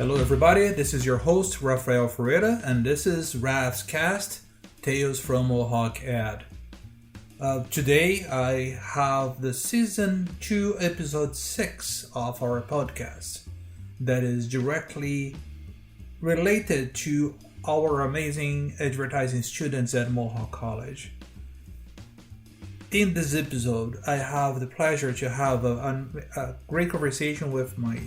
Hello, everybody. This is your host, Rafael Ferreira, and this is Rav's Cast, Tales from Mohawk AD. Today, I have the Season 2, Episode 6 of our podcast that is directly related to our amazing advertising students at Mohawk College. In this episode, I have the pleasure to have a great conversation with my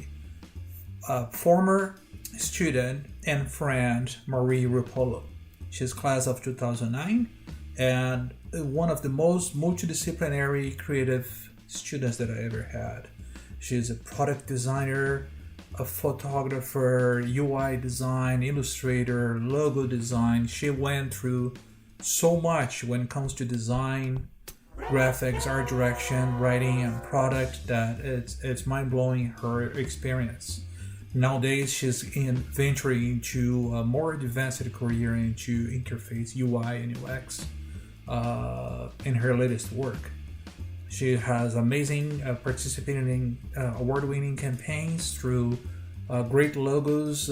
former student and friend, Marie Rupolo. She's class of 2009 and one of the most multidisciplinary creative students that I ever had. She's a product designer, a photographer, UI design, illustrator, logo design. She went through so much when it comes to design, graphics, art direction, writing, and product that it's mind-blowing her experience. Nowadays, she's venturing into a more advanced career into interface, UI, and UX in her latest work. She has amazing participating in award-winning campaigns through great logos,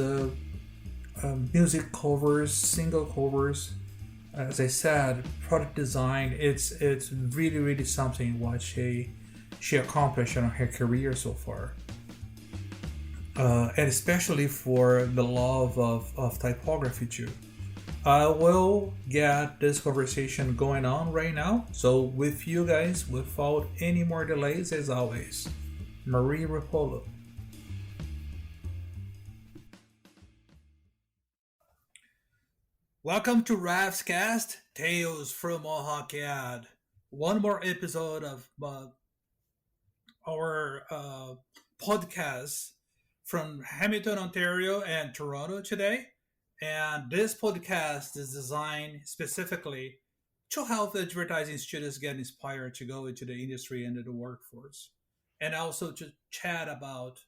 music covers, single covers. As I said, product design, it's really something what she accomplished in her career so far. And especially for the love of typography too. I will get this conversation going on right now. So with you guys, without any more delays, as always, Marie Rupolo. Welcome to Rav's Cast, Tales from MohawkAd. One more episode of our podcast from Hamilton, Ontario and Toronto today. And this podcast is designed specifically to help advertising students get inspired to go into the industry and the workforce. And also to chat about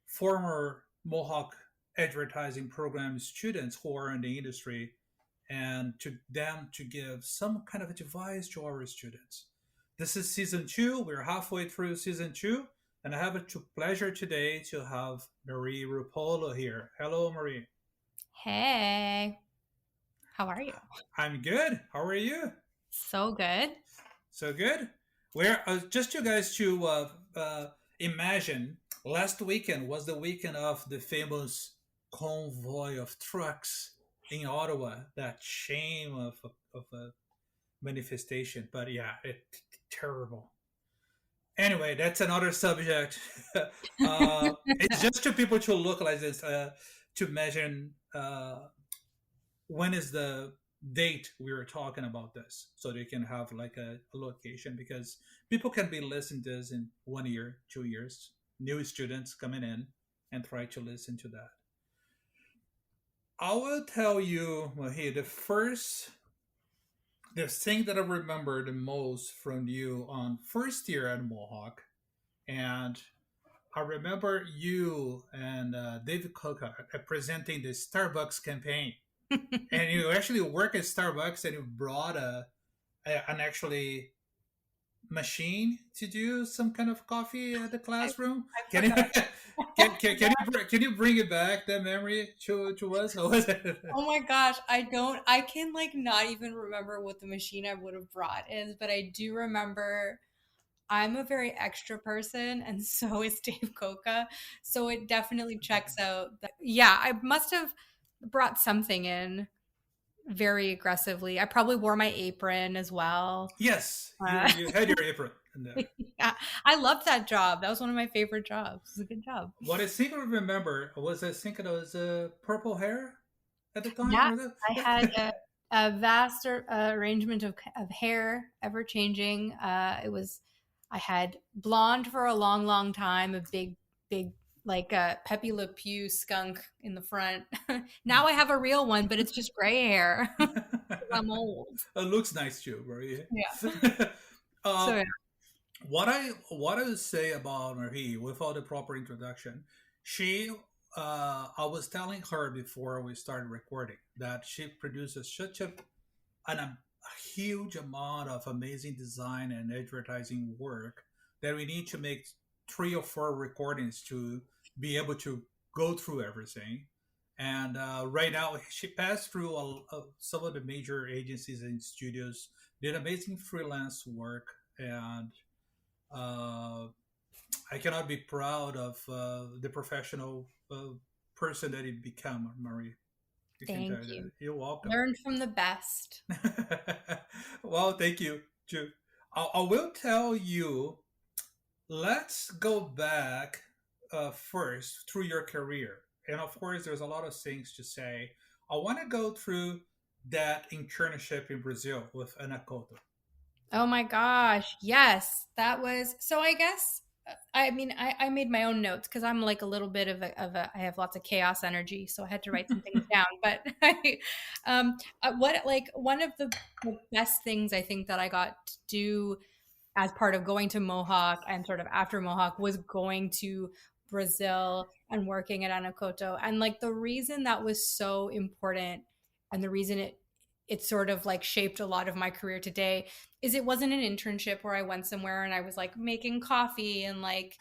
former Mohawk advertising program students who are in the industry and to them to give some kind of advice to our students. This is season 2. We're halfway through season 2. And I have a pleasure today to have Marie Rupolo here. Hello, Marie. Hey, how are you? I'm good. How are you? So good. So good. We're just you guys to imagine. Last weekend was the weekend of the famous convoy of trucks in Ottawa. That shame of a manifestation, but yeah, terrible. Anyway, that's another subject. It's just to people to localize this, to mention when is the date we were talking about this, so they can have like a location, because people can be listening to this in 1 year, 2 years, new students coming in and try to listen to that. I will tell you, Mahi, the thing that I remember the most from you on first year at Mohawk, and I remember you and David Coca presenting the Starbucks campaign. And you actually work at Starbucks and you brought an actually machine to do some kind of coffee at the classroom. Can you bring it back, that memory to us? Oh my gosh, I can like not even remember what the machine I would have brought is, but I do remember I'm a very extra person and so is Dave Coca. So it definitely checks out. Yeah, I must have brought something in very aggressively. I probably wore my apron as well. Yes, you had your apron. Yeah, I loved that job. That was one of my favorite jobs. It was a good job. What I think I remember was I think it was purple hair at the time. Yeah, I had a vast arrangement of hair, ever changing. I had blonde for a long time, a big like a Pepe Le Pew skunk in the front. Now I have a real one, but it's just gray hair. I'm old. It looks nice too, Marie. Yeah. So, yeah. What I would say about Marie, without the proper introduction, she I was telling her before we started recording that she produces such a huge amount of amazing design and advertising work that we need to make 3 or 4 recordings to be able to go through everything. And right now, she passed through some of the major agencies and studios, did amazing freelance work, and uh, I cannot be proud of the professional person that you become, Marie. You can tell Thank you that. you. You're welcome. Learn from the best. Well, thank you. I will tell you, let's go back first through your career. And of course, there's a lot of things to say. I want to go through that internship in Brazil with Anacoto. Oh my gosh. Yes, that was so. I guess I mean I made my own notes because I'm like a little bit of a I have lots of chaos energy, so I had to write some things down. But what like one of the best things I think that I got to do as part of going to Mohawk and sort of after Mohawk was going to Brazil and working at Anacoto. And like the reason that was so important and the reason it sort of like shaped a lot of my career today is it wasn't an internship where I went somewhere and I was like making coffee and like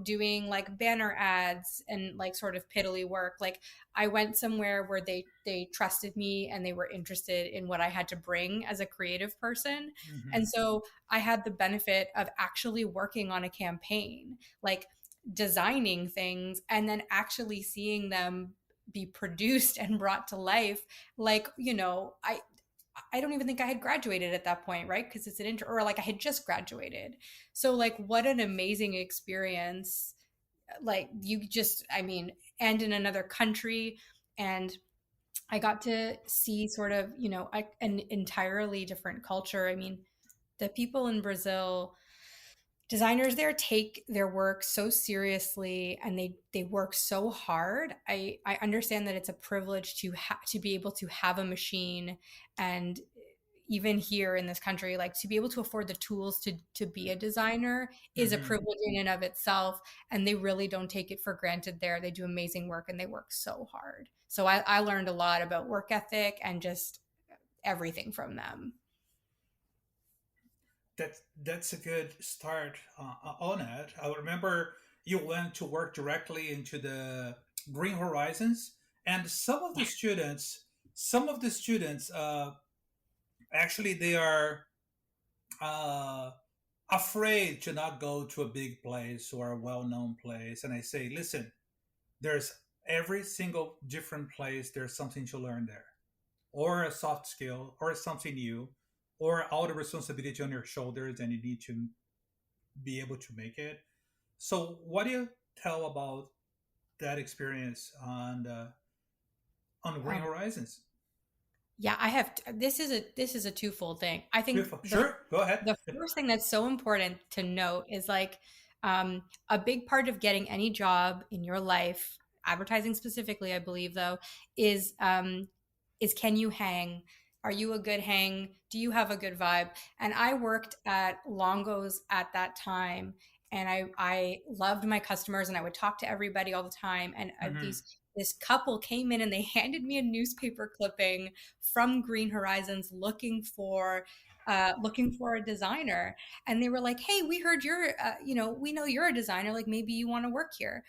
doing like banner ads and like sort of piddly work. Like I went somewhere where they trusted me and they were interested in what I had to bring as a creative person. Mm-hmm. And so I had the benefit of actually working on a campaign, like designing things and then actually seeing them be produced and brought to life. Like, I don't even think I had graduated at that point, right? Because it's an intro, or like I had just graduated. So like, what an amazing experience! Like you just, I mean, and in another country, and I got to see sort of, an entirely different culture. I mean, the people in Brazil, designers there take their work so seriously and they work so hard. I understand that it's a privilege to be able to have a machine, and even here in this country, like to be able to afford the tools to be a designer is a Mm-hmm. privilege in and of itself. And they really don't take it for granted there. They do amazing work and they work so hard. So I learned a lot about work ethic and just everything from them. That's a good start on it. I remember you went to work directly into the Green Horizons, and some of the students, actually, they are uh, afraid to not go to a big place or a well-known place. And I say, listen, there's every single different place. There's something to learn there, or a soft skill, or something new, or all the responsibility on your shoulders, and you need to be able to make it. So, what do you tell about that experience on Green Um, Horizons? Yeah, I have. This is a twofold thing. I think Beautiful. Sure, go ahead. the first thing that's so important to note is like a big part of getting any job in your life, advertising specifically, I believe though, is can you hang? Are you a good hang? Do you have a good vibe? And I worked at Longo's at that time, and I loved my customers, and I would talk to everybody all the time. And Hmm. these this couple came in and they handed me a newspaper clipping from Green Horizons looking for a designer, and they were like, "Hey, we heard we know you're a designer. Like maybe you want to work here."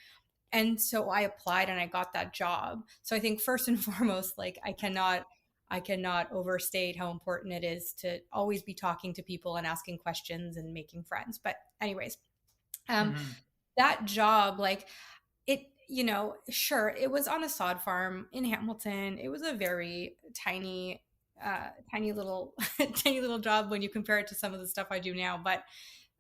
And so I applied and I got that job. So I think first and foremost, like I cannot overstate how important it is to always be talking to people and asking questions and making friends. But anyways, um, Hmm. that job, like sure, it was on a sod farm in Hamilton. It was a very tiny little, tiny little job when you compare it to some of the stuff I do now. But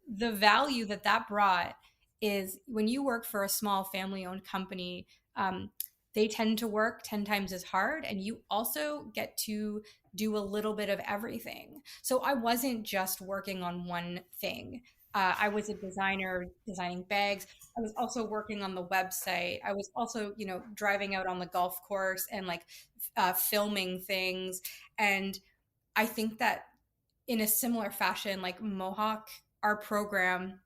the value that brought is when you work for a small family owned company, they tend to work 10 times as hard, and you also get to do a little bit of everything. So I wasn't just working on one thing. I was a designer designing bags. I was also working on the website. I was also, driving out on the golf course and like filming things. And I think that in a similar fashion, like Mohawk, our program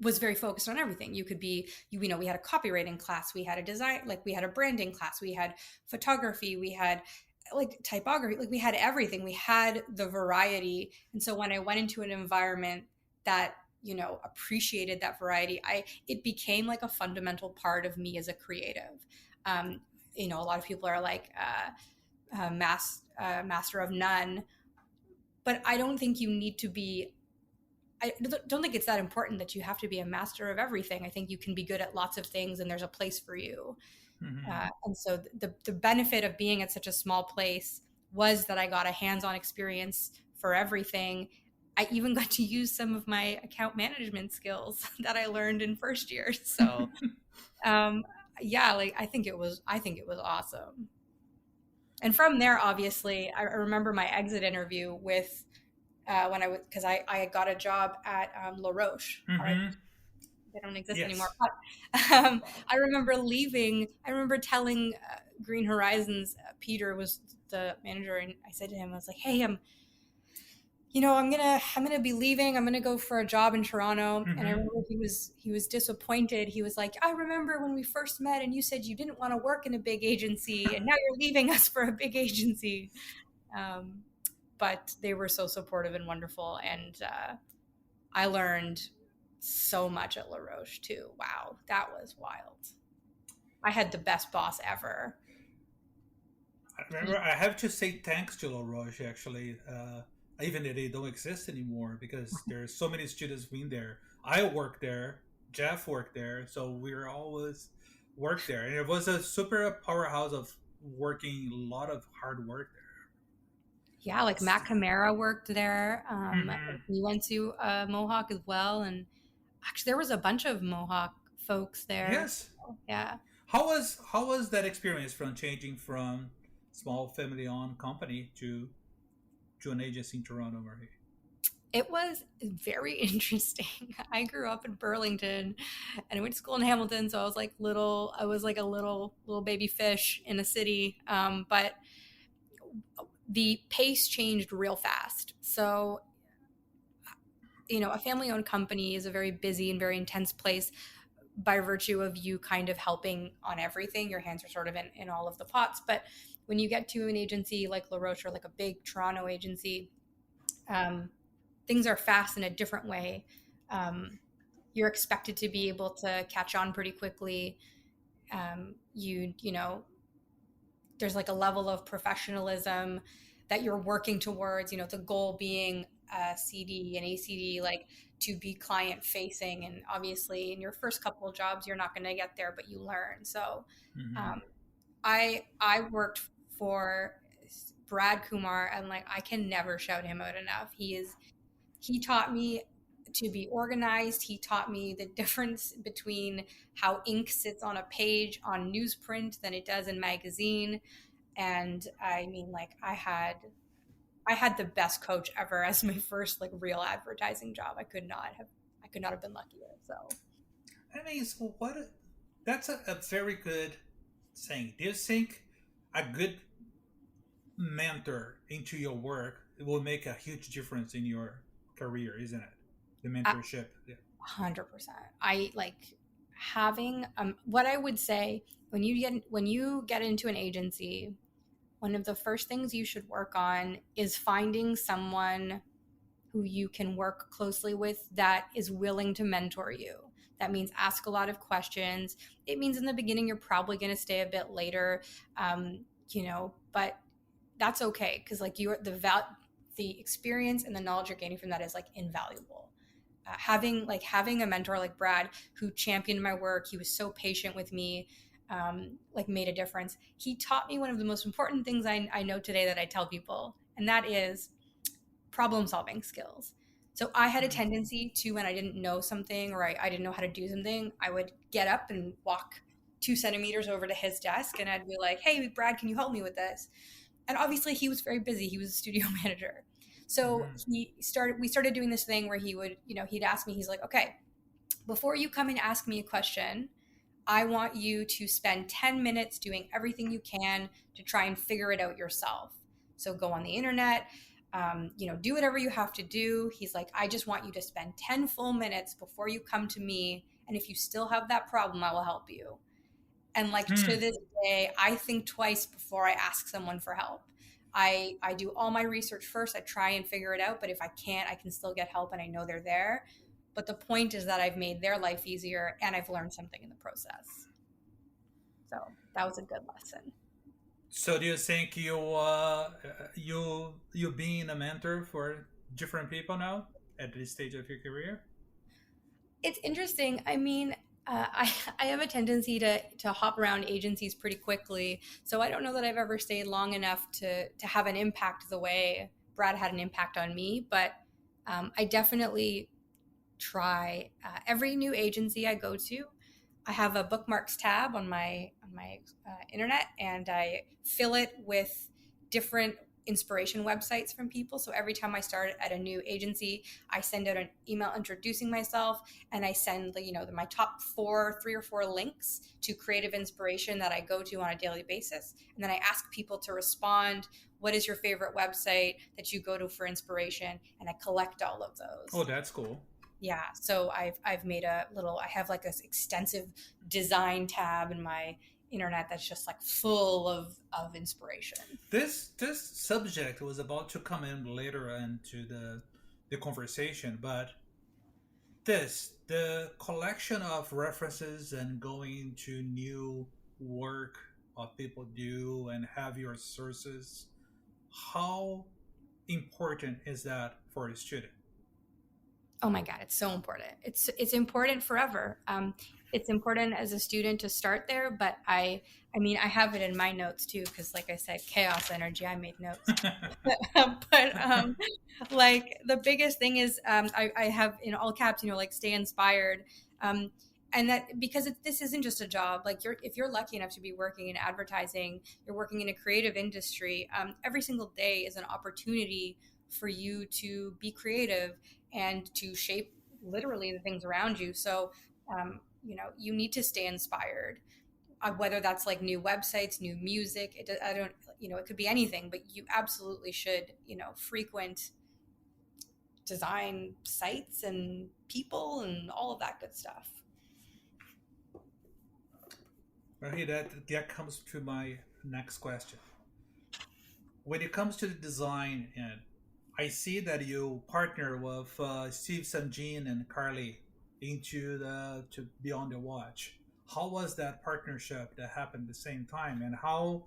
was very focused on everything. You could be, we had a copywriting class, we had a design, like we had a branding class, we had photography, we had like typography, like we had everything. We had the variety. And so when I went into an environment that, appreciated that variety. It became like a fundamental part of me as a creative. A lot of people are like master of none, but I don't think you need to be. I don't think it's that important that you have to be a master of everything. I think you can be good at lots of things, and there's a place for you. And so the benefit of being at such a small place was that I got a hands-on experience for everything. I even got to use some of my account management skills that I learned in first year. So, yeah, like I think it was awesome. And from there, obviously, I remember my exit interview with when I was, because I got a job at La Roche. They don't exist anymore. But, I remember leaving. I remember telling Green Horizons, Peter was the manager, and I said to him, I was like, "Hey, I'm gonna be leaving. I'm gonna go for a job in Toronto." And I remember he was disappointed. He was like, "I remember when we first met, and you said you didn't want to work in a big agency, and now you're leaving us for a big agency." But they were so supportive and wonderful, and I learned so much at La Roche too. Wow, that was wild. I had the best boss ever. I remember I have to say thanks to La Roche actually, even if they don't exist anymore, because there's so many students been there. I worked there, Jeff worked there, so we're always worked there, and it was a super powerhouse of working, a lot of hard work there. Yeah, like Matt Camara worked there. He went to Mohawk as well, and actually there was a bunch of Mohawk folks there. Yes. So, yeah. How was that experience from changing from small family owned company to an agency in Toronto, Marie? It was very interesting. I grew up in Burlington and I went to school in Hamilton, so I was like a little baby fish in a city. But the pace changed real fast. So, a family owned company is a very busy and very intense place by virtue of you kind of helping on everything. Your hands are sort of in all of the pots. But when you get to an agency like La Roche or like a big Toronto agency, things are fast in a different way. You're expected to be able to catch on pretty quickly. There's like a level of professionalism that you're working towards, the goal being a CD and ACD, like to be client facing. And obviously in your first couple of jobs, you're not going to get there, but you learn. So I worked for Brad Kumar, and like, I can never shout him out enough. He taught me to be organized. He taught me the difference between how ink sits on a page on newsprint than it does in magazine. And I mean, like, I had the best coach ever as my first like real advertising job. I could not have been luckier. So I mean, so that's a very good saying. Do you think a good mentor into your work will make a huge difference in your career, isn't it? The mentorship. 100%. I like having what I would say when you get into an agency, one of the first things you should work on is finding someone who you can work closely with that is willing to mentor you. That means ask a lot of questions. It means in the beginning you're probably going to stay a bit later, but that's okay, because like the experience and the knowledge you're gaining from that is like invaluable. Having a mentor like Brad who championed my work, he was so patient with me, made a difference. He taught me one of the most important things I know today that I tell people, and that is problem solving skills. So I had a tendency to, when I didn't know something or I didn't know how to do something, I would get up and walk 2 centimeters over to his desk and I'd be like, "Hey, Brad, can you help me with this?" And obviously he was very busy. He was a studio manager. So we started doing this thing where he would, he'd ask me, he's like, "Okay, before you come and ask me a question, I want you to spend 10 minutes doing everything you can to try and figure it out yourself. So go on the internet, do whatever you have to do." He's like, "I just want you to spend 10 full minutes before you come to me. And if you still have that problem, I will help you." And like to this day, I think twice before I ask someone for help. I do all my research first. I try and figure it out. But if I can't, I can still get help and I know they're there. But the point is that I've made their life easier and I've learned something in the process. So that was a good lesson. So do you think you being a mentor for different people now at this stage of your career? It's interesting. I mean, I have a tendency to hop around agencies pretty quickly. So I don't know that I've ever stayed long enough to have an impact the way Brad had an impact on me. But I definitely try every new agency I go to. I have a bookmarks tab on my internet, and I fill it with different inspiration websites from people. So every time I start at a new agency, I send out an email introducing myself, and I send my top three or four links to creative inspiration that I go to on a daily basis, and then I ask people to respond. What is your favorite website that you go to for inspiration? And I collect all of Oh, those. that's cool. Yeah, so I've made a little, I have like this extensive design tab in my internet that's just like full of inspiration. This subject was about to come in later into the conversation, but the collection of references and going to new work of people do and have your sources, how important is that for a student? Oh my God, it's so important. It's important forever. It's important as a student to start there, but I mean I have it in my notes too because like I said, chaos energy. I made notes. But like the biggest thing is I have in all caps, like stay inspired. Um, and that because this isn't just a job. Like if you're lucky enough to be working in advertising, you're working in a creative industry. Every single day is an opportunity for you to be creative and to shape literally the things around you. So you need to stay inspired, whether that's like new websites, new music. I don't, it could be anything, but you absolutely should, frequent design sites and people and all of that good stuff. Right, that comes to my next question. When it comes to the design, and I see that you partner with Steve Sanjean and Carly into the to Beyond the Watch. How was that partnership that happened at the same time, and how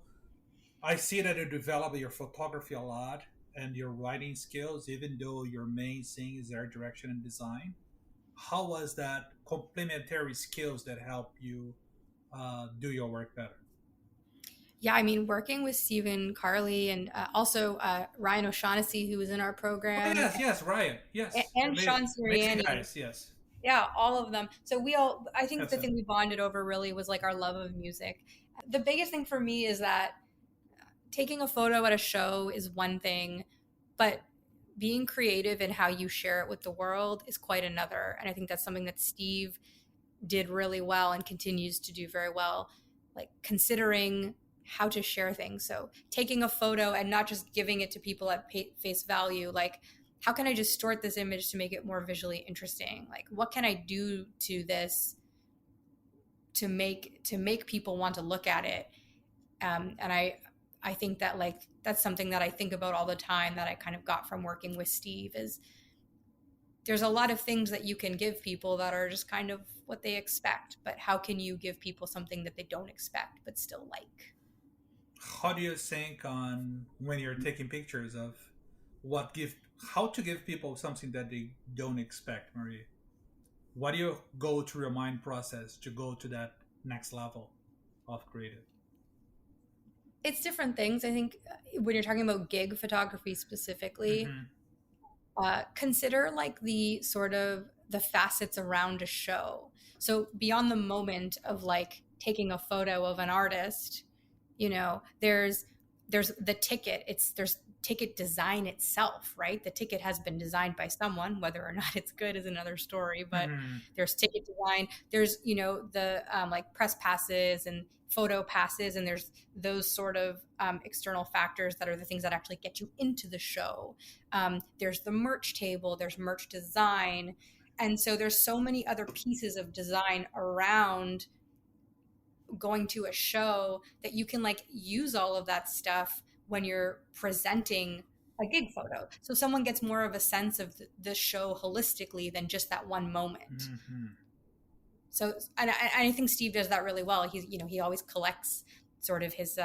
I see that you develop your photography a lot and your writing skills, even though your main thing is art direction and design. How was that complementary skills that help you do your work better? Yeah, I mean, working with Stephen Carley and also Ryan O'Shaughnessy, who was in our Oh program, yes, yes, Ryan, yes, and Sean amazing Sirianni. guys, yes. Yeah, all of them. So I think That's the thing we bonded over really was like our love of music. The biggest thing for me is that taking a photo at a show is one thing, but being creative in how you share it with the world is quite another. And I think that's something that Steve did really well and continues to do very well, like considering how to share things. So taking a photo and not just giving it to people at face value, like how can I distort this image to make it more visually interesting? Like what can I do to this to make people want to look at it? And I think that like that's something that I think about all the time that I kind of got from working with Steve is there's a lot of things that you can give people that are just kind of what they expect, but how can you give people something that they don't expect but still like? how do you think on when you're taking pictures of what give how to give people something that they don't expect, Marie? What do you go through your mind process to go to that next level of creative? It's different things. I think when you're talking about gig photography specifically, Mm-hmm. consider like the sort of the facets around a show. So beyond the moment of like taking a photo of an artist, there's the ticket. There's ticket design itself, right? The ticket has been designed by someone. Whether or not it's good is another story. But Mm-hmm. there's ticket design. There's the like press passes and photo passes, and there's those sort of external factors that are the things that actually get you into the show. There's the merch table. There's merch design, and so there's so many other pieces of design around going to a show that you can like use all of that stuff when you're presenting a gig photo. So someone gets more of a sense of the show holistically than just that one moment. Mm-hmm. So, and I think Steve does that really well. He's, he always collects sort of his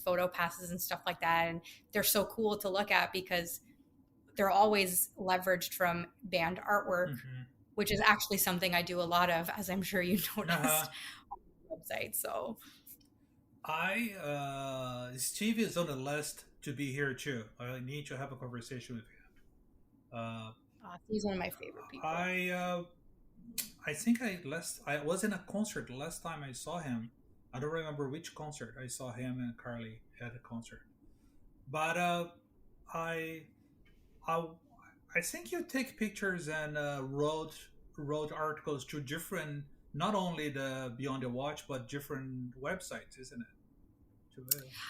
photo passes and stuff like that. And they're so cool to look at because they're always leveraged from band artwork, Mm-hmm. which is actually something I do a lot of, as I'm sure you Uh-huh. noticed on the website. So Steve is on the list to be here too. I need to have a conversation with him. he's one of my favorite people. I think I was in a concert last time I saw him. I don't remember which concert I saw him and Carly at a concert. But I I I think you take pictures and wrote articles to different, not only the Beyond the Watch but different websites, isn't it?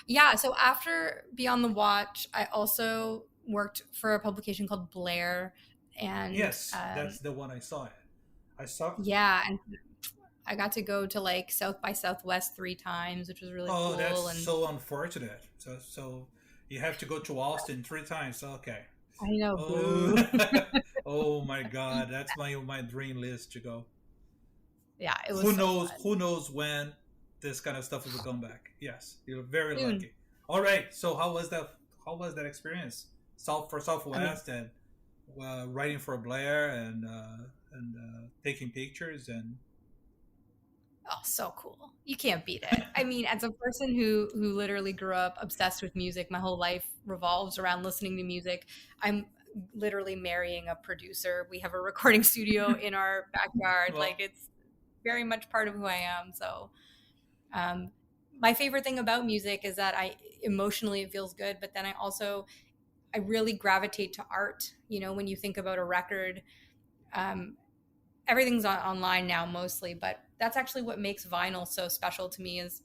Yeah. So after Beyond the Watch, I also worked for a publication called Blair. And Yes, that's the one I saw it. I saw. yeah, and I got to go to like South by Southwest 3 times, which was really Oh, that's cool. And so unfortunate. So you have to go to Austin 3 times. Okay. I know, Oh, boo. oh my God, that's my dream list to go. Yeah, it was Who so knows? fun. Who knows when this kind of stuff will come back? Yes, you're very Soon. lucky. All right. So how was that? How was that experience? I mean, Southwest and writing for Blair and taking pictures and. oh, so cool. You can't beat it. I mean, as a person who literally grew up obsessed with music, my whole life revolves around listening to music. I'm literally marrying a producer. We have a recording studio in our backyard. Like Well, it's very much part of who I am. So, um, my favorite thing about music is that I emotionally it feels good, but then I really gravitate to art. When you think about a record, um, everything's online now mostly, but that's actually what makes vinyl so special to me is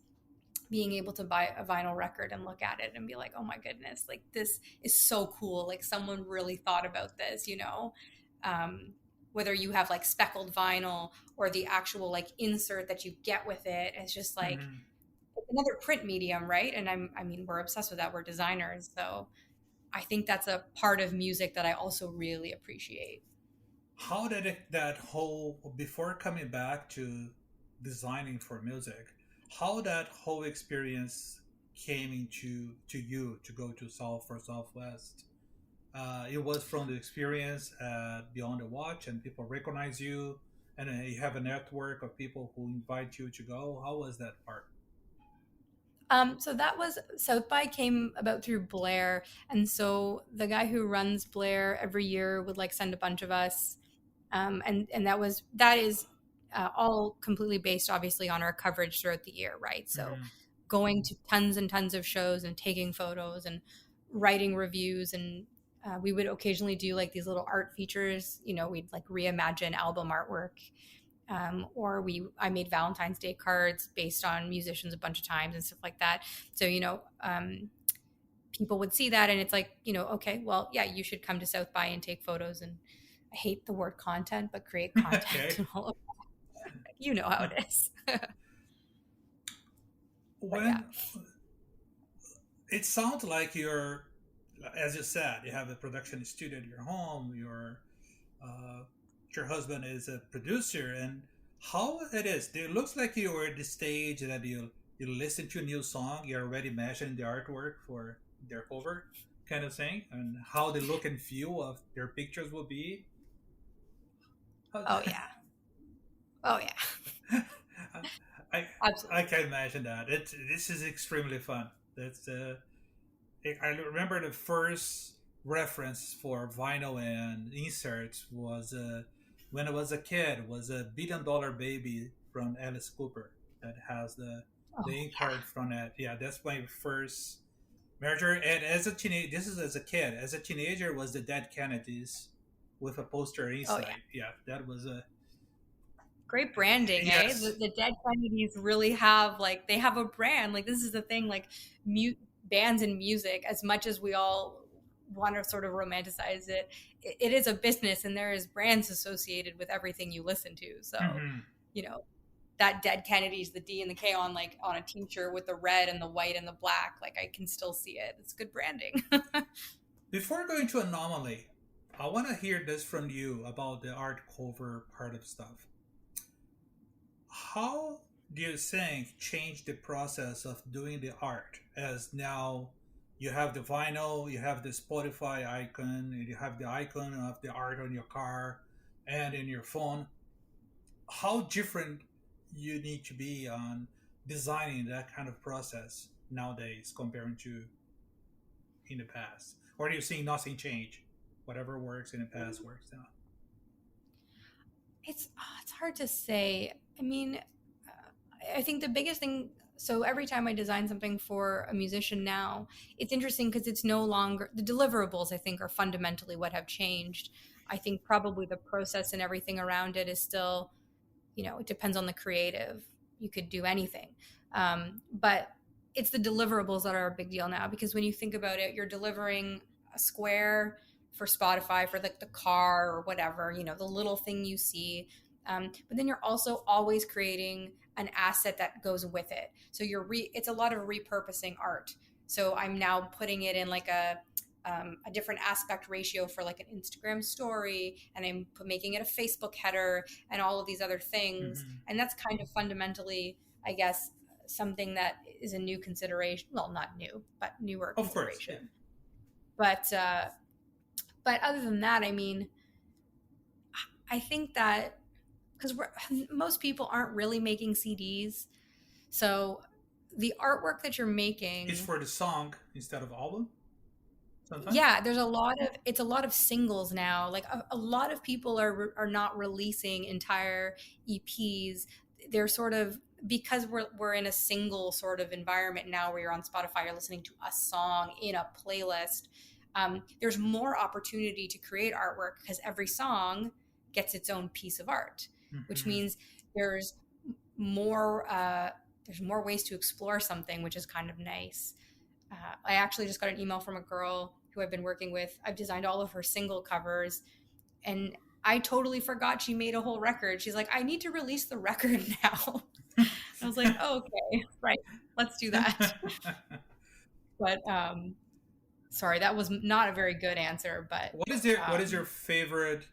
being able to buy a vinyl record and look at it and be like, oh my goodness, like this is so cool. Like someone really thought about this. Um, whether you have like speckled vinyl or the actual like insert that you get with it, it's just like mhm. another print medium, right? And I mean, we're obsessed with that. We're designers. So I think that's a part of music that I also really appreciate. How did that whole before coming back to designing for music, how that whole experience came into to you to go to South for Southwest? It was from the experience at Beyond the Watch, and people recognize you, and you have a network of people who invite you to go. How was that part? So that was South by came about through Blair, and so the guy who runs Blair every year would like send a bunch of us, and that is all completely based, obviously, on our coverage throughout the year, right? So Mm-hmm. going to tons and tons of shows and taking photos and writing reviews and we would occasionally do like these little art features. We'd like reimagine album artwork, or I made Valentine's Day cards based on musicians a bunch of times and stuff like that. So people would see that and it's like, okay, well, yeah, you should come to South by and take photos. And I hate the word content, but create content Okay. and all of that. You know how it is. But yeah. When it sounds like you're, as you said, you have a production studio at your home. Uh, your husband is a producer, and how it is. It looks like you are at the stage that you listen to a new song. You're already imagining the artwork for their cover, kind of thing, and how the look and feel of their pictures will be. How- Oh yeah. Oh yeah. I I Absolutely. can imagine that. This is extremely fun. That's I remember the first reference for vinyl and inserts was when I was a kid was a $1 Billion Baby from Alice Cooper that has Oh the ink yeah. card from that. Yeah, that's my first merger. And as a teenage, this is as a kid. As a teenager, was the Dead Kennedys with a poster Oh yeah. inside. Yeah, that was a Great branding, eh? The, yes. the Dead Kennedys really have like they have a brand. Like this is the thing, like mute bands and music, as much as we all want to sort of romanticize it, it is a business and there is brands associated with everything you listen to. So, Hmm. you know, that Dead Kennedys, the D and the K on like on a t-shirt with the red and the white and the black, like I can still see it. It's good branding. Before going to anomaly, I want to hear this from you about the art cover part of stuff. How do you think change the process of doing the art as now you have the vinyl, you have the Spotify icon, and you have the icon of the art on your car and in your phone? How different you need to be on designing that kind of process nowadays compared to in the past? Or do you see nothing change? Whatever works in the past works now. It's hard to say. I mean, I think the biggest thing. So every time I design something for a musician now, it's interesting because it's no longer the deliverables. I think are fundamentally what have changed. I think probably the process and everything around it is still, it depends on the creative. You could do anything, but it's the deliverables that are a big deal now because when you think about it, you're delivering a square for Spotify for like the car or whatever, the little thing you see. But then you're also always creating an asset that goes with it. So it's a lot of repurposing art. So I'm now putting it in like a different aspect ratio for like an Instagram story, and I'm making it a Facebook header and all of these other things. Mm-hmm. And that's kind of fundamentally, I guess, something that is a new consideration. Well, not new, but newer Of course, consideration. Yeah. But other than that, I mean, I think that because most people aren't really making CDs, so the artwork that you're making, it's for the song instead of album. Sometimes. yeah, it's a lot of singles now. Like a lot of people are not releasing entire EPs. They're sort of because we're in a single sort of environment now where you're on Spotify, you're listening to a song in a playlist. There's more opportunity to create artwork because every song gets its own piece of art, which Mm-hmm. means there's more uh, there's more ways to explore something, which is kind of nice. I actually just got an email from a girl who I've been working with. I've designed all of her single covers, and I totally forgot she made a whole record. She's like, I need to release the record now. I was like, oh, okay, right, let's do that. But sorry, that was not a very good answer. But What is your favorite?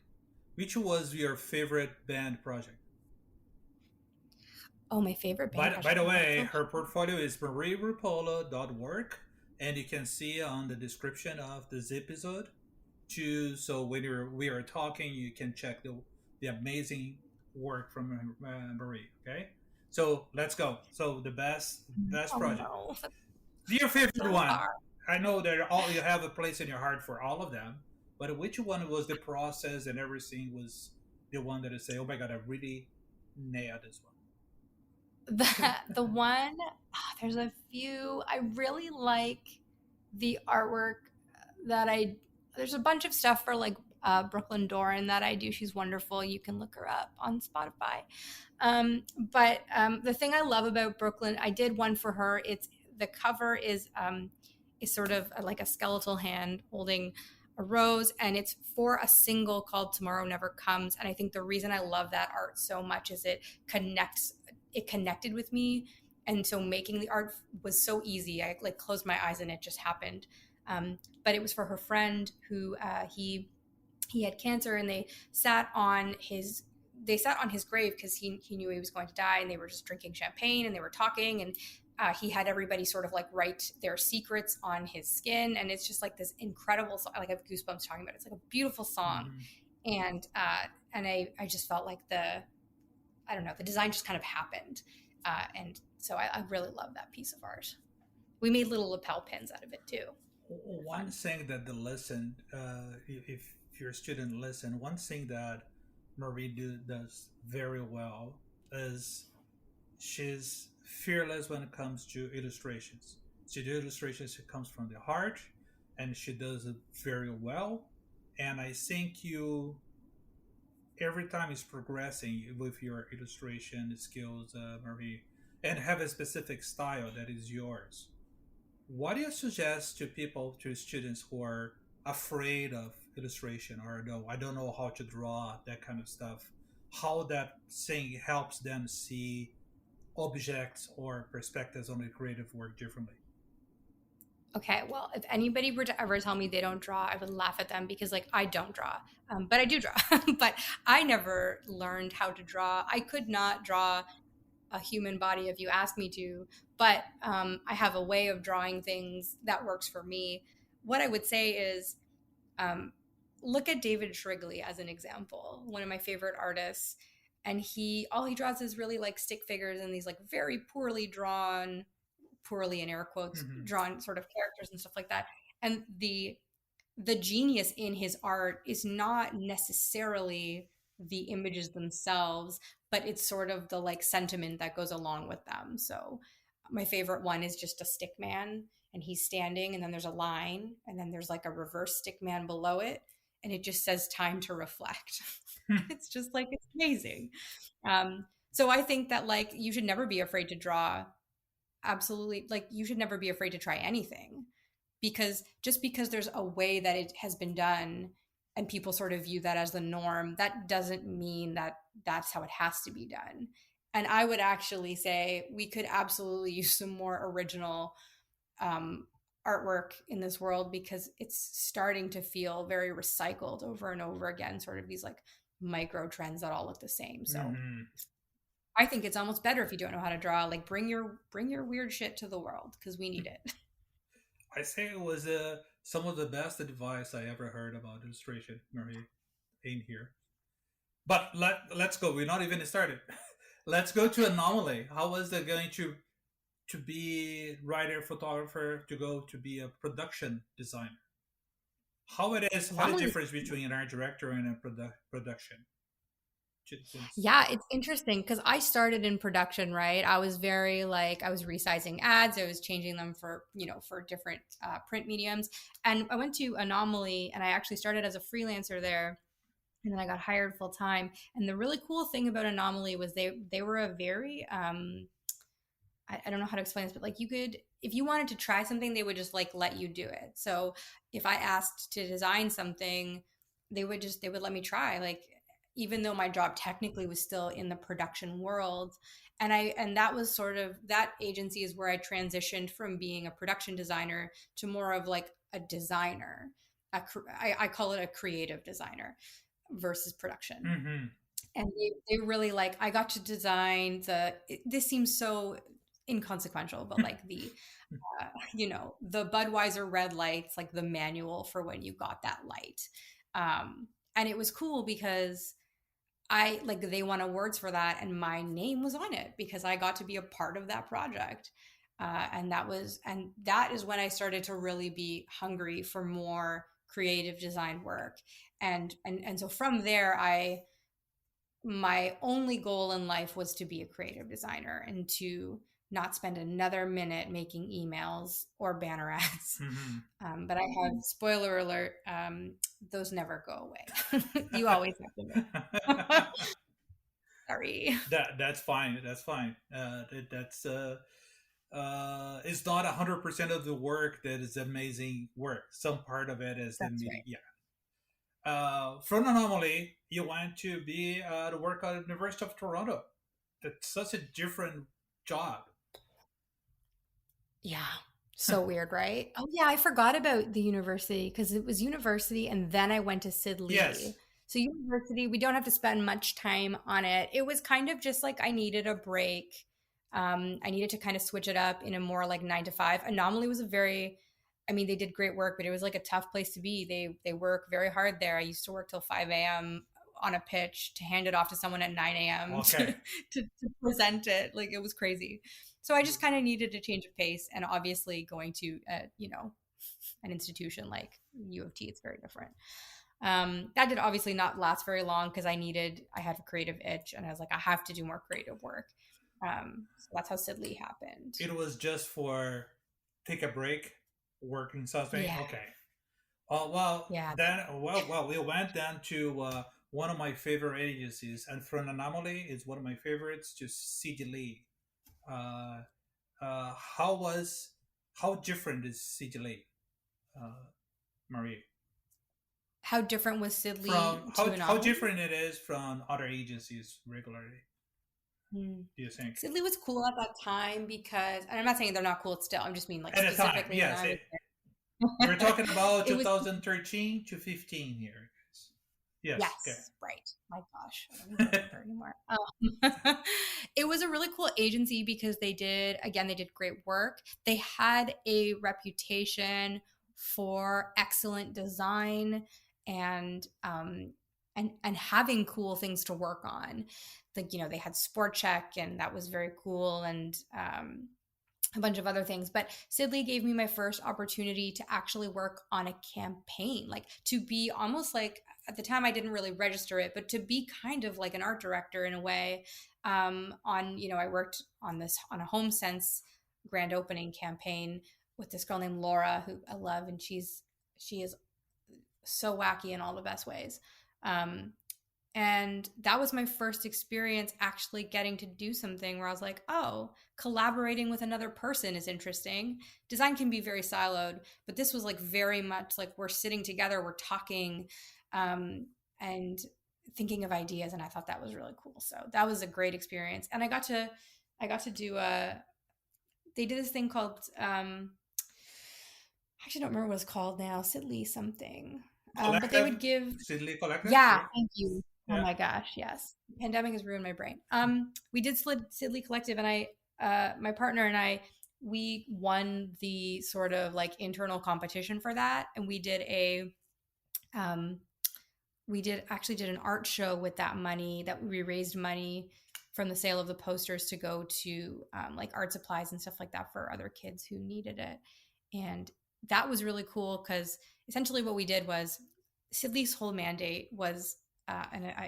Which was your favorite band project? oh, my favorite band By project. the Oh, that's way, so her portfolio is marierupolo.work, and you can see on the description of this episode too. So when we are talking, you can check the amazing work from Marie. Okay, so let's go. So the best oh project. no, that's Your favorite so one. hard. I know that all you have a place in your heart for all of them, but which one was the process and everything was the one that you say, "Oh my god, I really nailed this one." The one there's a few I really like the artwork that I there's a bunch of stuff for like Brooklyn Doran that I do. She's wonderful. You can look her up on Spotify. But the thing I love about Brooklyn, I did one for her. It's the cover is sort of like a skeletal hand holding a rose, and it's for a single called Tomorrow Never Comes. And I think the reason I love that art so much is it connected with me, and so making the art was so easy. I like closed my eyes and it just happened. But it was for her friend who he had cancer, and they sat on his grave because he knew he was going to die, and they were just drinking champagne and they were talking, and he had everybody sort of like write their secrets on his skin, and it's just like this incredible song. Like I have goosebumps talking about it. It's like a beautiful song, Mm-hmm. and I just felt like I don't know, the design just kind of happened, and so I really love that piece of art. We made little lapel pins out of it too. They're One fun. thing that the lesson, if your student listen, one thing that does very well is she's fearless when it comes to illustrations. She do illustrations, it comes from the heart, and she does it very well. And I think you every time is progressing with your illustration skills, Marie, and have a specific style that is yours. What do you suggest to people, to students who are afraid of illustration or no, I don't know how to draw that kind of stuff? How that thing helps them see objects or perspectives on the creative work differently? Okay, well, if anybody were to ever tell me they don't draw, I would laugh at them because, like, I don't draw, but I do draw. But I never learned how to draw. I could not draw a human body if you asked me to, but I have a way of drawing things that works for me. What I would say is, um, look at David Shrigley as an example, one of my favorite artists, and he all he draws is really like stick figures and these like very poorly drawn, poorly in air quotes Hmm. drawn sort of characters and stuff like that. And the genius in his art is not necessarily the images themselves, but it's sort of the like sentiment that goes along with them. So my favorite one is just a stick man, and he's standing and then there's a line and then there's like a reverse stick man below it, and it just says time to reflect. It's just like it's amazing. So I think that like you should never be afraid to draw. Absolutely, like you should never be afraid to try anything, because just because there's a way that it has been done and people sort of view that as the norm, that doesn't mean that that's how it has to be done. And I would actually say we could absolutely use some more original um, artwork in this world, because it's starting to feel very recycled over and over again, sort of these like micro trends that all look the same. So Hmm. I think it's almost better if you don't know how to draw, like bring your weird shit to the world because we need it. I say it was some of the best advice I ever heard about illustration, Marie, in here. But let's go. We're not even started. Let's go to Anomaly. How was it going to be writer, photographer, to go to be a production designer? How it is? How the Anomaly. difference between an art director and a production? Since Yeah, it's interesting because I started in production, right? I was very like I was resizing ads, I was changing them for for different print mediums, and I went to Anomaly, and I actually started as a freelancer there, and then I got hired full time. And the really cool thing about Anomaly was they were a very I don't know how to explain this, but like you could, if you wanted to try something, they would just like let you do it. So if I asked to design something, they would let me try. Like even though my job technically was still in the production world, and that was sort of that agency is where I transitioned from being a production designer to more of like a designer. I call it a creative designer versus production. mm-hmm. And they really like I got to design this seems so inconsequential, but like the Budweiser red lights, like the manual for when you got that light. And it was cool because I like they won awards for that, and my name was on it because I got to be a part of that project. And that is when I started to really be hungry for more creative design work. And so from there, I my only goal in life was to be a creative designer and to not spend another minute making emails or banner ads. Mm-hmm. But I have spoiler alert: those never go away. You always have to make. Sorry. That's fine. That's fine. That's it's not 100% of the work that is amazing work. Some part of it is in That's media. right. Yeah. From Anomaly, you went to be to work at the University of Toronto. That's such a different job. Yeah. So weird, right? Oh yeah, I forgot about the university because it was university and then I went to Sid Yes. Lee. So university, we don't have to spend much time on it. It was kind of just like I needed a break. I needed to kind of switch it up in a more like 9 to 5. Anomaly was a very, I mean, they did great work, but it was like a tough place to be. They work very hard there. I used to work till 5 a.m. on a pitch to hand it off to someone at 9 a.m. to, Okay. to present it. Like it was crazy. So I just kind of needed a change of pace, and obviously going to an institution like U of T, it's very different. That did obviously not last very long because I had a creative itch, and I was like, I have to do more creative work. So that's how Sidley happened. It was just for take a break, working something. Yeah, Okay. Well, yeah. then, we went down to one of my favorite agencies, and from Anomaly is one of my favorites to CG Lee. Uh, how different is CG Lee, uh, Marie? How different was From Sidley to how Anomaly? different it is from other agencies regularly? Hmm. Do you think? Sidley was cool at that time because, and I'm not saying they're not cool still. I'm just mean like At the time, specifically when yes, I was there. We're talking about It was 2013 to 15 here. Yes. Okay. yes, right. My gosh, I don't even remember anymore. It was a really cool agency because they did great work. They had a reputation for excellent design and and having cool things to work on. Like, they had Sport Check, and that was very cool, and a bunch of other things. But Sidley gave me my first opportunity to actually work on a campaign, like to be almost like, at the time I didn't really register it, but to be kind of like an art director in a way. I worked on a Home Sense grand opening campaign with this girl named Laura, who I love, and she is so wacky in all the best ways. Um, and that was my first experience actually getting to do something where I was like, oh, collaborating with another person is interesting. Design can be very siloed, but this was like very much like we're sitting together, we're talking, and thinking of ideas. And I thought that was really cool. So that was a great experience. And I got to do they did this thing called, I actually don't remember what it's called now, Sidley something. But they Collective, would give Sidley Collective, yeah, right? thank you. Oh Yeah. my gosh, yes. Pandemic has ruined my brain. We did Sidley Collective, and my partner and I, we won the sort of like internal competition for that, and um, actually did an art show with that money. That we raised money from the sale of the posters to go to like art supplies and stuff like that for other kids who needed it, and that was really cool because essentially what we did was Sidley's whole mandate was,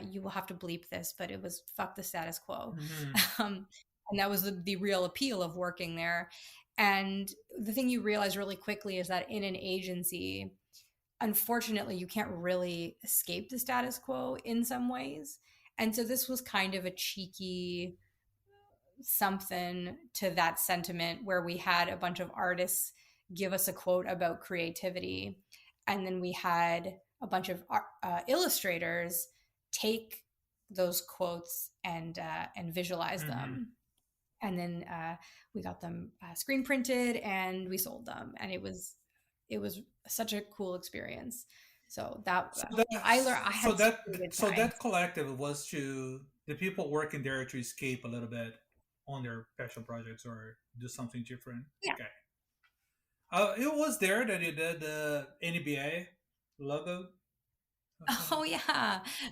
you will have to bleep this, but it was fuck the status quo. Hmm. Um, and that was the real appeal of working there. And the thing you realize really quickly is that in an agency, unfortunately, you can't really escape the status quo in some ways. And so this was kind of a cheeky something to that sentiment where we had a bunch of artists give us a quote about creativity, and then we had a bunch of illustrators take those quotes and visualize Hmm. them, and then we got them screen printed and we sold them, and it was such a cool experience. So that So that I so had such that a good so time. that collective was to the people working there to escape a little bit on their passion projects or do something different. Yeah. Okay. It was there that you did the NBA logo. Oh yeah,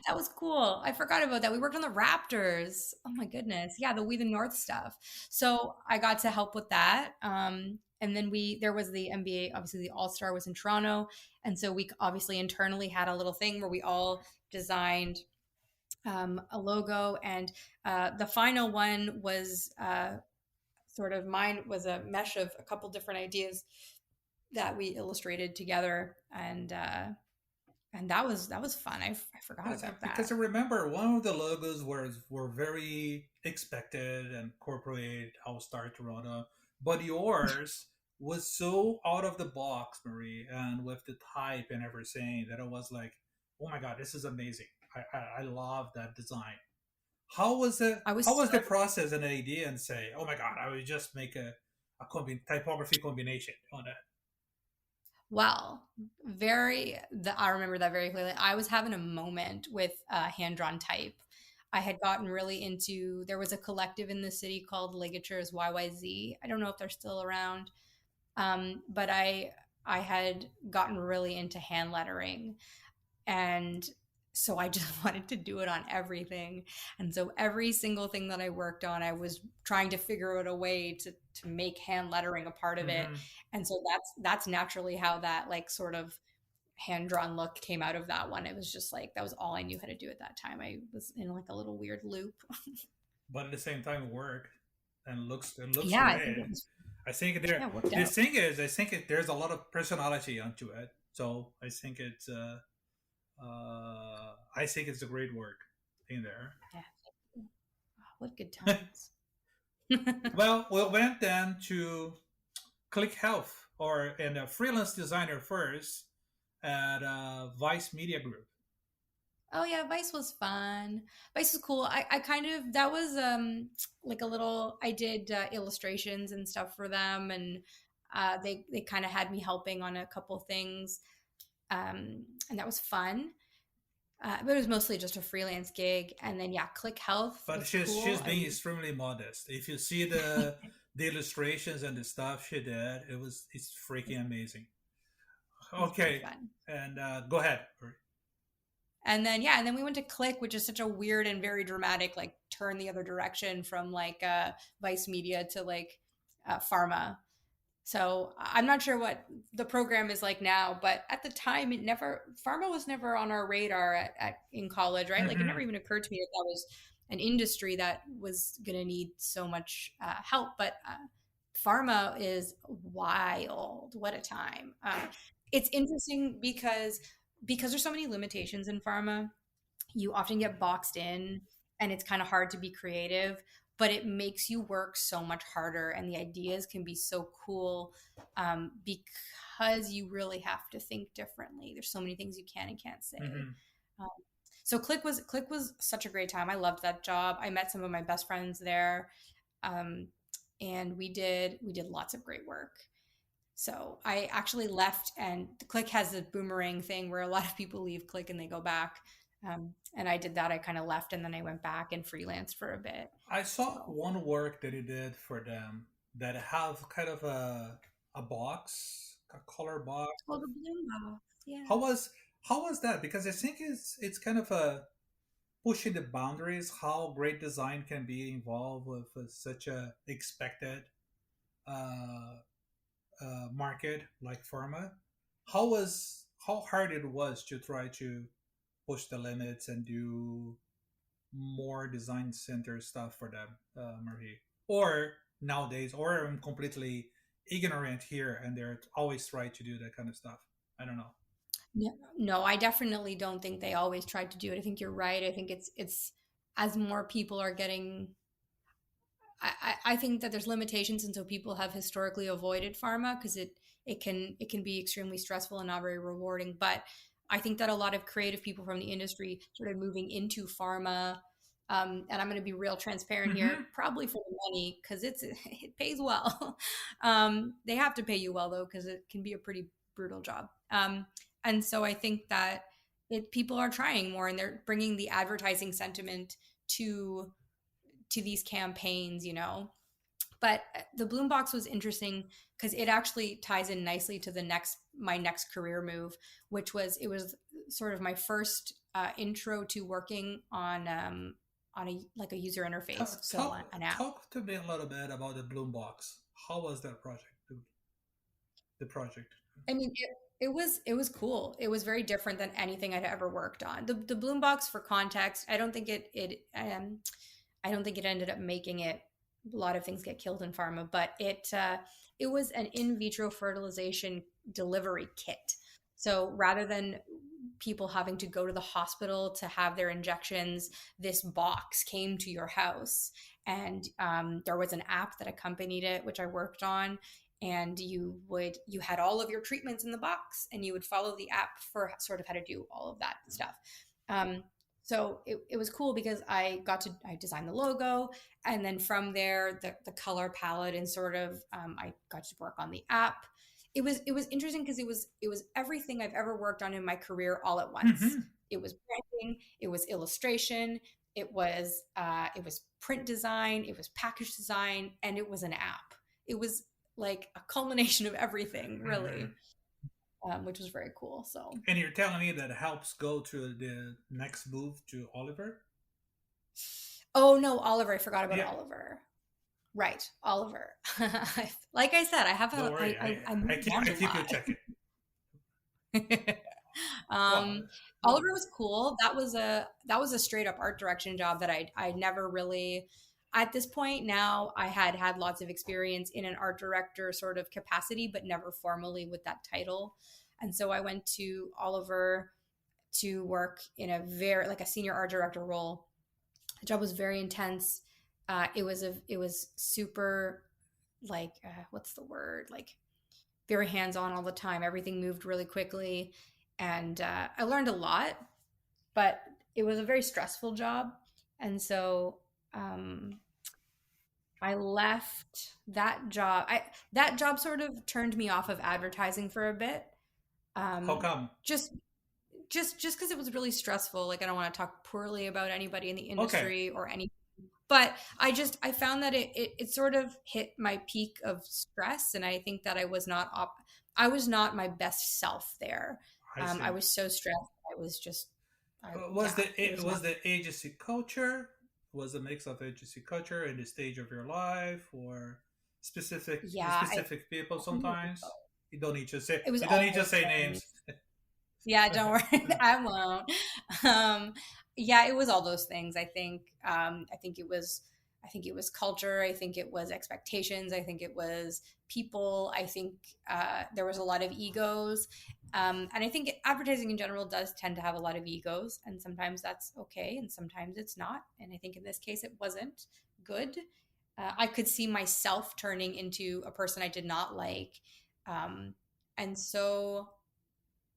that was cool. I forgot about that. We worked on the Raptors. Oh my goodness. Yeah, the We the North stuff. So I got to help with that. And then there was the NBA, obviously the All-Star was in Toronto. And so we obviously internally had a little thing where we all designed a logo. And the final one was sort of mine was a mesh of a couple different ideas that we illustrated together. And that was fun. I forgot Yes, about that. because I remember one of the logos were very expected and corporate All Star Toronto, but yours was so out of the box, Marie, and with the type and everything that I was like, oh my god, this is amazing. I love that design. How was it? I was How was the so process and the idea and say, oh my god, I would just make typography combination on that. well, I remember that very clearly. I was having a moment with hand drawn type. I had gotten really into. There was a collective in the city called Ligatures YYZ. I don't know if they're still around, but I had gotten really into hand lettering, and so I just wanted to do it on everything. And so every single thing that I worked on, I was trying to figure out a way to make hand lettering a part of it. Hmm. And so that's naturally how that like sort of hand drawn look came out of that one. It was just like that was all I knew how to do at that time. I was in like a little weird loop. But at the same time, work and looks Yeah, I think great. it was I think there. yeah, it worked The out. thing is, I think there's a lot of personality onto it. So I think it's a great work in there. Yeah. Oh, what good times. Well, we went then to Click Health or and a freelance designer first at Vice Media Group. Oh yeah, Vice was fun. Vice was cool. I kind of that was like a little I did illustrations and stuff for them, and They kind of had me helping on a couple things, and that was fun. But it was mostly just a freelance gig. And then yeah, Click Health But was she's cool. being extremely modest. If you see the illustrations and the stuff she did, it's freaking amazing. It was very Okay, fun. and go ahead. And then yeah, and then we went to Click, which is such a weird and very dramatic like turn the other direction from like Vice Media to like pharma. So I'm not sure what the program is like now, but at the time, it never pharma was never on our radar in college, right? Like it never Hmm. even occurred to me that that was an industry that was going to need so much help. But pharma is wild. What a time! It's interesting because there's so many limitations in pharma. You often get boxed in, and it's kind of hard to be creative, but it makes you work so much harder, and the ideas can be so cool, because you really have to think differently. There's so many things you can and can't say. Hmm. um, so Click was such a great time. I loved that job. I met some of my best friends there, um, and we did lots of great work. So I actually left, and Click has a boomerang thing where a lot of people leave Click and they go back. And I did that. I kind of left, and then I went back and freelanced for a bit. I saw So, one work that he did for them that have kind of a box, a color box. oh, the Bloom box, How yeah. was how was that? Because I think it's kind of a pushing the boundaries how great design can be involved with such a expected uh, market like pharma. How hard it was to try to push the limits and do more design center stuff for them, Marie? Or nowadays, or I'm completely ignorant here, and they're always try to do that kind of stuff. I don't know. No, no, I definitely don't think they always tried to do it. I think you're right. I think it's as more people are getting, I think that there's limitations, and so people have historically avoided pharma because it can be extremely stressful and not very rewarding. But I think that a lot of creative people from the industry started moving into pharma. And I'm going to be real transparent here, Hmm. probably for the money because it pays well. They have to pay you well though because it can be a pretty brutal job. And so I think that people are trying more, and they're bringing the advertising sentiment to these campaigns. But the Bloom box was interesting because it actually ties in nicely to the next my next career move, which was it was sort of my first intro to working on a like a user interface, Talk, so talk an app. talk to me a little bit about the Bloom box. How was that project? The project. I mean, it was cool. It was very different than anything I'd ever worked on. The Bloom box, for context, I don't think it ended up making it. A lot of things get killed in pharma, but it was an in vitro fertilization delivery kit. So rather than people having to go to the hospital to have their injections, this box came to your house, and there was an app that accompanied it, which I worked on. And you had all of your treatments in the box, and you would follow the app for sort of how to do all of that stuff. Um, so it was cool because I designed the logo, and then from there the color palette, and sort of I got to work on the app. It was interesting because it was everything I've ever worked on in my career all at once. Hmm. It was branding, it was illustration, it was print design, it was package design, and it was an app. It was like a culmination of everything, Hmm. really, which was very cool. So, And you're telling me that helps go to the next move to Oliver? oh no, Oliver, I forgot about Yeah. Oliver. Right, Oliver. Like I said, I have Don't a worry. I move around I a keep you lot. checking. Well, um, Oliver was cool. That was a straight up art direction job that I never really. At this point now, I had lots of experience in an art director sort of capacity, but never formally with that title. And so I went to Oliver to work in a very like a senior art director role. The job was very intense. It was super like what's the word, like very hands on all the time. Everything moved really quickly, and I learned a lot, but it was a very stressful job. And so um, I left that job. That job sort of turned me off of advertising for a bit. How Um, come? just just because it was really stressful. Like I don't want to talk poorly about anybody in the Okay, industry or any, but I found that it sort of hit my peak of stress, and I think that I was not my best self there. I I see. was so stressed. I was just Was yeah, it was not. the agency culture was a mix of agency culture in the stage of your life, or Yeah, specific people? I think Sometimes it was you don't all need to those say things. names. Yeah, don't worry. I won't. Um, yeah, it was all those things. I think it was culture. I think it was expectations. I think it was people. I think there was a lot of egos. And I think advertising in general does tend to have a lot of egos. And sometimes that's okay. And sometimes it's not. And I think in this case, it wasn't good. I could see myself turning into a person I did not like. Um, and so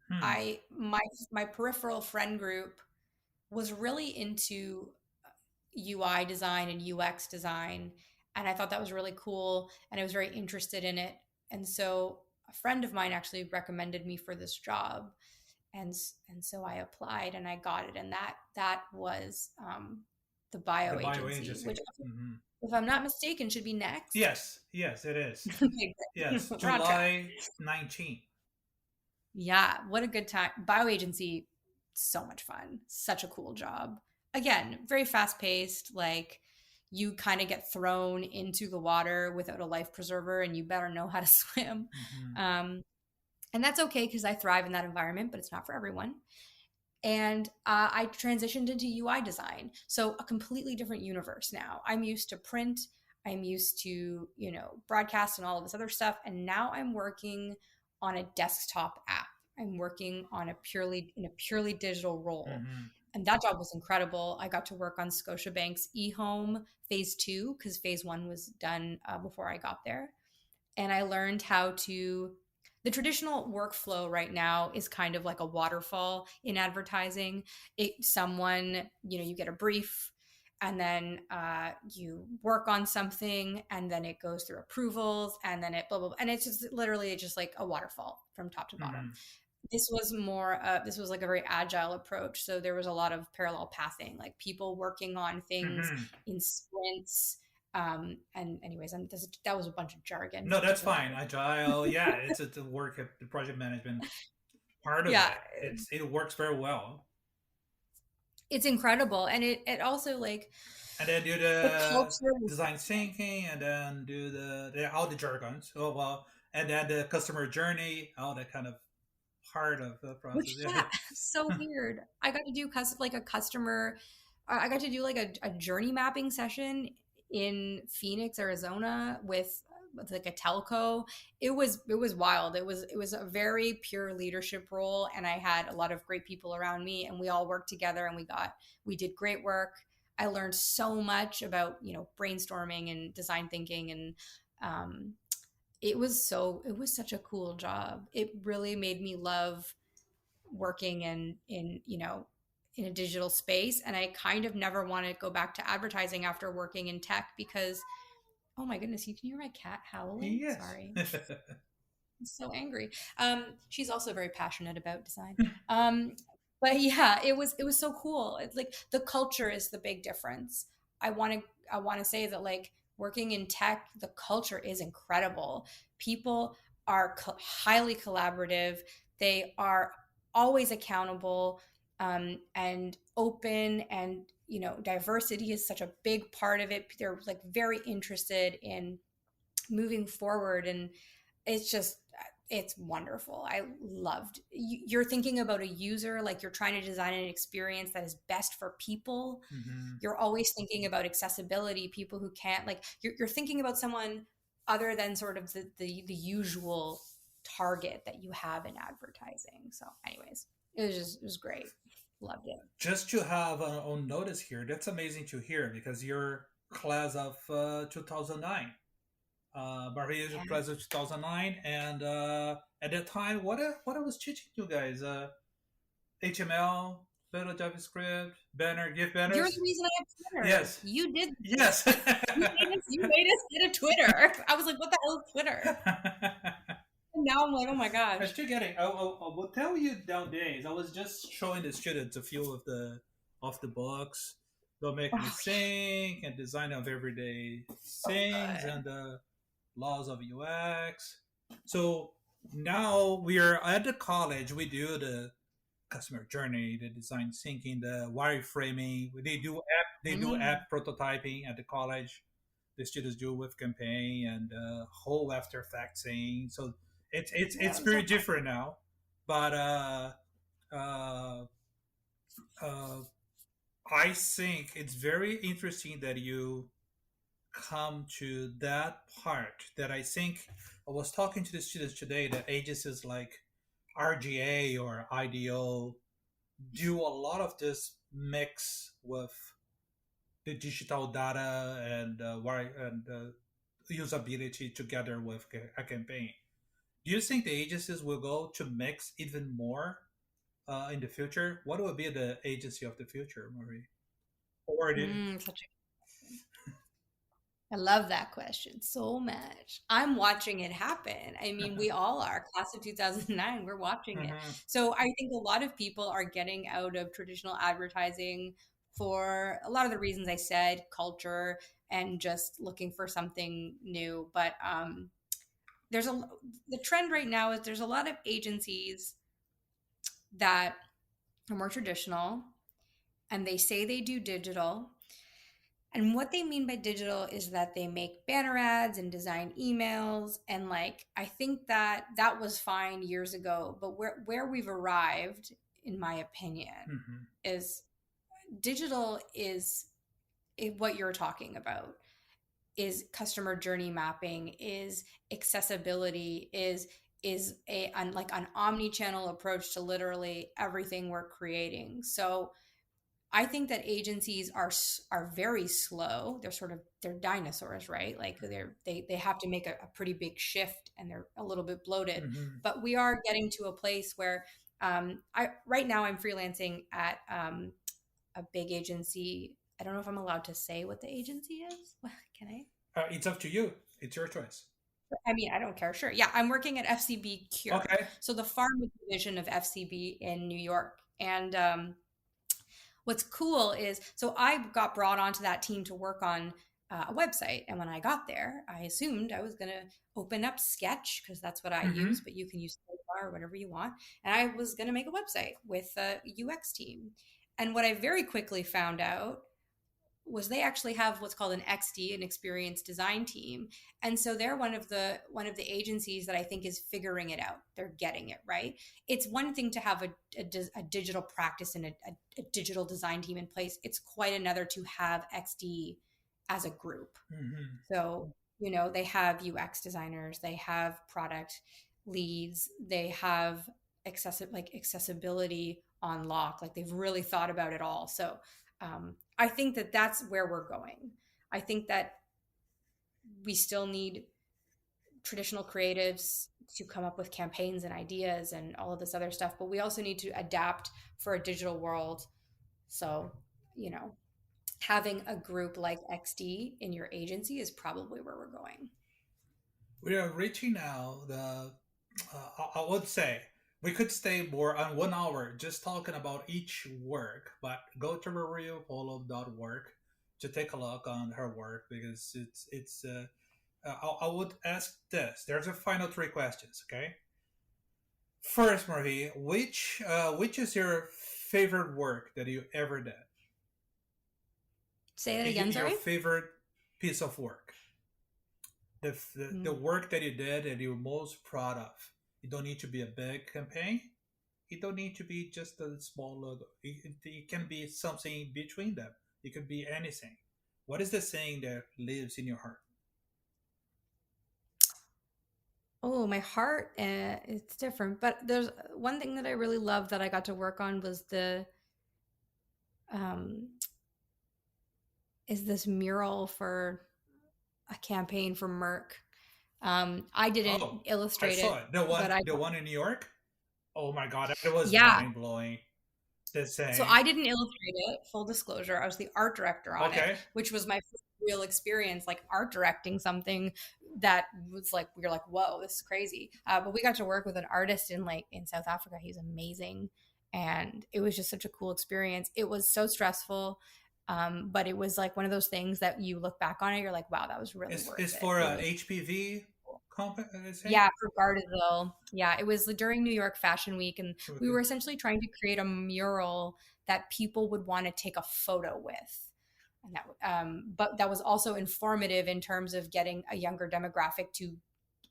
Hmm. my peripheral friend group was really into UI design and UX design, and I thought that was really cool, and I was very interested in it. And so a friend of mine actually recommended me for this job, and so I applied and I got it, and that was the The bio bio agency, agency. which, Hmm. if I'm not mistaken, should be next. Yes, yes, it is. Okay, Yes, we're on track. July 19th. Yeah, what a good time. Bio agency, so much fun. Such a cool job. Again, very fast paced. Like you kind of get thrown into the water without a life preserver and you better know how to swim. Hmm. Um, and that's okay because I thrive in that environment, but it's not for everyone. And I transitioned into UI design. So a completely different universe now. I'm used to print, I'm used to, broadcast and all of this other stuff. And now I'm working on a desktop app. I'm working on in a purely digital role. Hmm. And that job was incredible. I got to work on Scotiabank's eHome phase two because phase one was done before I got there, and I learned how to. The traditional workflow right now is kind of like a waterfall in advertising. You get a brief, and then you work on something, and then it goes through approvals, and then it blah blah, blah, and it's just literally just like a waterfall from top to bottom. Hmm. This was like a very agile approach, so there was a lot of parallel pathing, like people working on things Hmm. in sprints. And anyways, that was a bunch of jargon, No, that's fine. whatever. Agile, yeah, it's a work at the project management part of Yeah, it. It works very well. it's incredible, and it also like And then do the the culture was design thinking, and then do all the jargons. Oh well, and then the customer journey, all that kind of part of the process. which, yeah, so weird. I got to do like a customer. I got to do like a journey mapping session in Phoenix, Arizona, with like a telco. It was wild. It was a very pure leadership role, and I had a lot of great people around me, and we all worked together, and we did great work. I learned so much about brainstorming and design thinking, and um, it was such a cool job. It really made me love working in a digital space, and I kind of never want to go back to advertising after working in tech because, oh my goodness, you can hear my cat howling. Yes. Sorry, I'm so angry. She's also very passionate about design. But yeah, it was so cool. It's like the culture is the big difference. I want to say that, like, working in tech, the culture is incredible. People are highly collaborative. They are always accountable, and open, and diversity is such a big part of it. They're like very interested in moving forward, and it's just it's wonderful. I loved. You're thinking about a user, like you're trying to design an experience that is best for people. Hmm. You're always thinking about accessibility, people who can't, like, you're thinking about someone other than sort of the usual target that you have in advertising. So anyways, it was great. Loved it. Just to have on notice here, that's amazing to hear because you're class of 2009. Marie is Yeah. class of 2009, and at that time, what I was teaching you guys, HTML, bit of JavaScript, banner, GIF You're the banners. reason I have Twitter. Yes. You did Yes. this. You made us get a Twitter. I was like, what the hell is Twitter? And now I'm like, oh my I'm gosh. still getting. I will tell you nowadays. I was just showing the students a few of the books. They'll make me Oh, sing and design of everyday so things good. and the laws of UX. So now we are at the college. We do the customer journey, the design thinking, the wireframing. They do Mm, app prototyping at the college. The students do with campaign and whole after effects thing. So it's yeah, so very different now. But uh, uh, I think it's very interesting that you come to that part that I think I was talking to the students today that agencies like RGA or IDO do a lot of this mix with the digital data and usability together with a campaign. Do you think the agencies will go to mix even more in the future? What will be the agency of the future, Marie? Or did such a I love that question so much. I'm watching it happen. I mean, we all are. Class of 2009, we're watching it. Mhm. So I think a lot of people are getting out of traditional advertising for a lot of the reasons I said, culture and just looking for something new. But there's a the trend right now is there's a lot of agencies that are more traditional and they say they do digital. And what they mean by digital is that they make banner ads and design emails. And like, I think that that was fine years ago. But where we've arrived, in my opinion, Mhm. is digital is what you're talking about is customer journey mapping, is accessibility, is like an omni-channel approach to literally everything we're creating. So I think that agencies are very slow. They're dinosaurs, right? Like they have to make a pretty big shift, and they're a little bit bloated. Mhm. But we are getting to a place where I right now I'm freelancing at a big agency. I don't know if I'm allowed to say what the agency is. Can I? It's up to you. It's your choice. I mean, I don't care. Sure. Yeah, I'm working at FCB Cure, Okay. so the pharma division of FCB in New York, and what's cool is so I got brought onto that team to work on a website. And when I got there, I assumed I was going to open up Sketch because that's what I use, Hmm. but you can use Typographer or whatever you want. And I was going to make a website with a UX team. And what I very quickly found out was they actually have what's called an XD, an experienced design team, and so they're one of the agencies that I think is figuring it out. They're getting it right. It's one thing to have a digital practice and a digital design team in place. It's quite another to have XD as a group. Hmm. So they have UX designers, they have product leads, they have accessibility on lock. Like they've really thought about it all. So I think that that's where we're going. I think that we still need traditional creatives to come up with campaigns and ideas and all of this other stuff, but we also need to adapt for a digital world. So, you know, having a group like XD in your agency is probably where we're going. We are reaching now I would say we could stay more on 1 hour just talking about each work, but go to mariapolo.org to take a look on her work because I would ask this. There's a final three questions, okay? First, Marie, which is your favorite work that you ever did? Say that again, Your sorry. favorite piece of work, the Mm. work that you did and you're most proud of. It don't need to be a big campaign. It don't need to be just a small logo. It can be something between them. It could be anything. What is the thing that lives in your heart? Oh, my heart, it's different. But there's one thing that I really love that I got to work on was the um, is this mural for a campaign for Merck. I didn't Oh, I illustrate saw it, it. but I The one in New York. Oh my god, that was yeah, mind blowing. the So same. I didn't illustrate it, full disclosure. I was the art director on it, Okay. which was my first real experience, like art directing something that was like, we were like, whoa, this is crazy. But we got to work with an artist in South Africa. He's amazing. And it was just such a cool experience. It was so stressful. But it was like one of those things that you look back on it, you're like, wow, that was really worth It's it. for It was HPV company, I say. yeah, for Gardasil. Yeah, it was during New York Fashion Week, and we Okay. were essentially trying to create a mural that people would want to take a photo with. And but that was also informative in terms of getting a younger demographic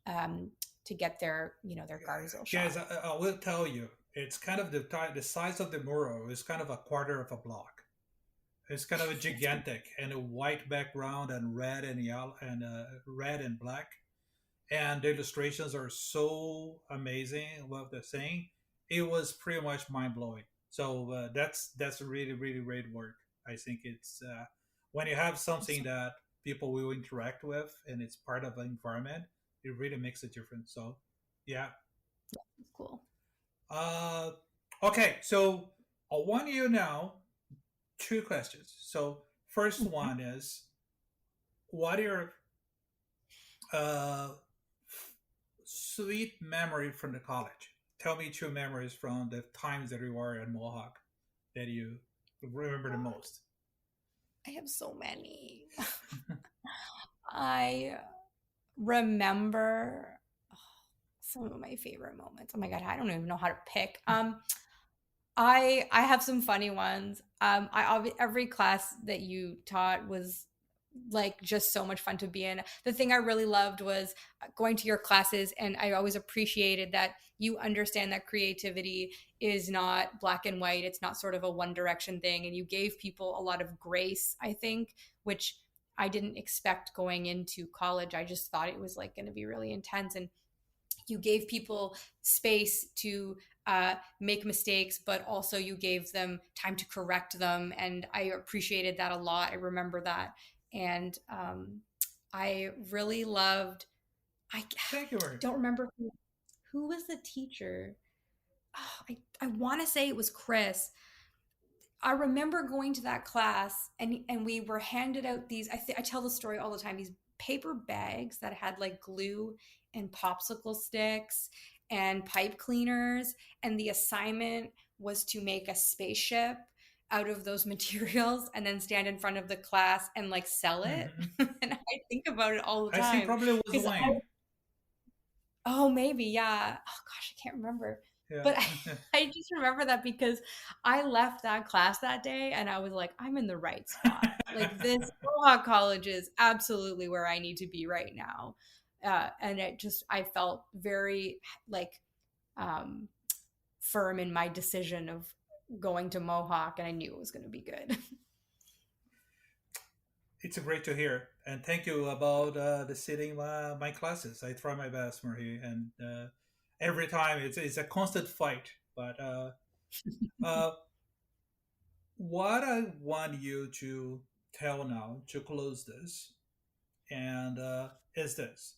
um, to get their, their Gardasil Guys, shot. I will tell you, it's kind of the size of the mural is kind of a quarter of a block. It's kind of a gigantic and a white background and red and yellow and red and black. And the illustrations are so amazing. What they're saying, it was pretty much mind blowing. So that's really really great work. I think it's when you have something So, that people will interact with and it's part of an environment, it really makes a difference. So yeah. it's cool. Uh, okay, so I want you now two questions. So first Okay. one is, what are your uh, sweet memory from the college? Tell me two memories from the times that you were at Mohawk that you remember the God, most. I have so many. I remember some of my favorite moments. Oh my God, I don't even know how to pick. I have some funny ones. Every class that you taught was like just so much fun to be in. The thing I really loved was going to your classes, and I always appreciated that you understand that creativity is not black and white. It's not sort of a one direction thing, and you gave people a lot of grace, I think, which I didn't expect going into college. I just thought it was like going to be really intense, and you gave people space to make mistakes, but also you gave them time to correct them. And I appreciated that a lot. I remember that. And I really loved, I Thank you, Marie. don't remember who was the teacher. Oh, I want to say it was Chris. I remember going to that class, and we were handed out these. I tell the story all the time. These paper bags that had like glue and popsicle sticks and pipe cleaners, and the assignment was to make a spaceship out of those materials and then stand in front of the class and like sell it. Hmm. And I think about it all the I think time probably it was because Wayne. oh, maybe, yeah. Oh gosh, I can't remember. Yeah. But I just remember that because I left that class that day and I was like, I'm in the right spot. Like this Mohawk College is absolutely where I need to be right now. And I felt very like um, firm in my decision of going to Mohawk, and I knew it was going to be good. It's great to hear, and thank you about the sitting my classes. I try my best, Marie, and every time it's a constant fight. But uh, what I want you to tell now to close this, and is this: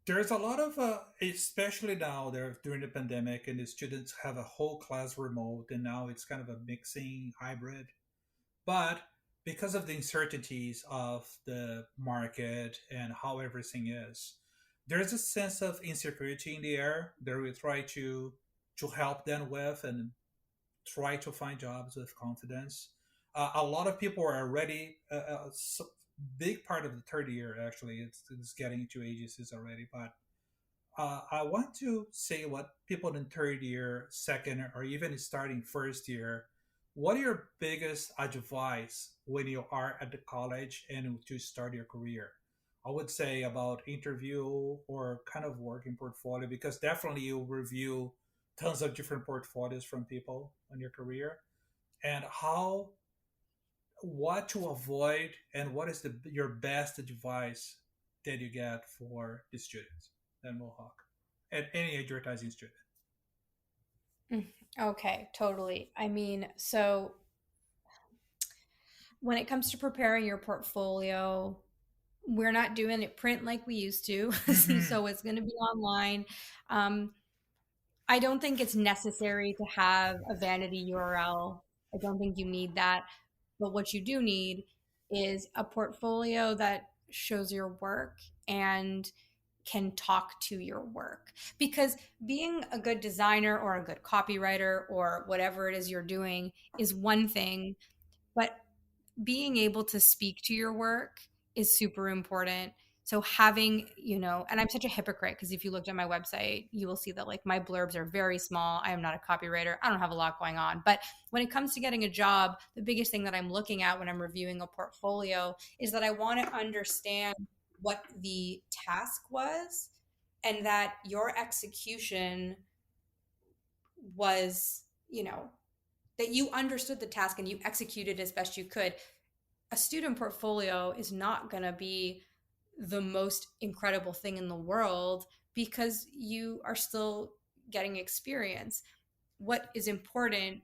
there's a lot of, especially now there during the pandemic, and the students have a whole class remote, and now it's kind of a mixing hybrid. But because of the uncertainties of the market and how everything is, there's a sense of insecurity in the air that we try to help them with and try to find jobs with confidence. A lot of people are already big part of the third year actually. It's getting into agencies already, but I want to say what people in third year, second, or even starting first year, what are your biggest advice when you are at the college and to start your career? I would say about interview or kind of working portfolio because definitely you review tons of different portfolios from people on your career and how what to avoid and what is the your best advice that you get for the students at Mohawk and any advertising student. Mm, okay, totally. I mean, so when it comes to preparing your portfolio, we're not doing it print like we used to. Hmm. So it's going to be online. Um, I don't think it's necessary to have a vanity URL. I don't think you need that. But what you do need is a portfolio that shows your work and can talk to your work. Because being a good designer or a good copywriter or whatever it is you're doing is one thing, but being able to speak to your work is super important. So having, and I'm such a hypocrite because if you looked at my website, you will see that like my blurbs are very small. I am not a copywriter. I don't have a lot going on. But when it comes to getting a job, the biggest thing that I'm looking at when I'm reviewing a portfolio is that I want to understand what the task was and that your execution was, that you understood the task and you executed as best you could. A student portfolio is not going to be the most incredible thing in the world because you are still getting experience. What is important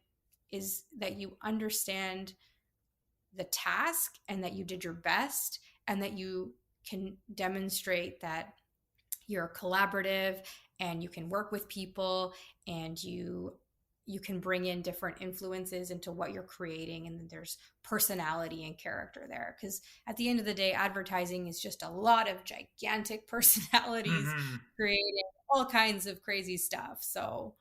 is that you understand the task and that you did your best and that you can demonstrate that you're collaborative and you can work with people and you can bring in different influences into what you're creating, and then there's personality and character there, because at the end of the day advertising is just a lot of gigantic personalities Mm-hmm. creating all kinds of crazy stuff. So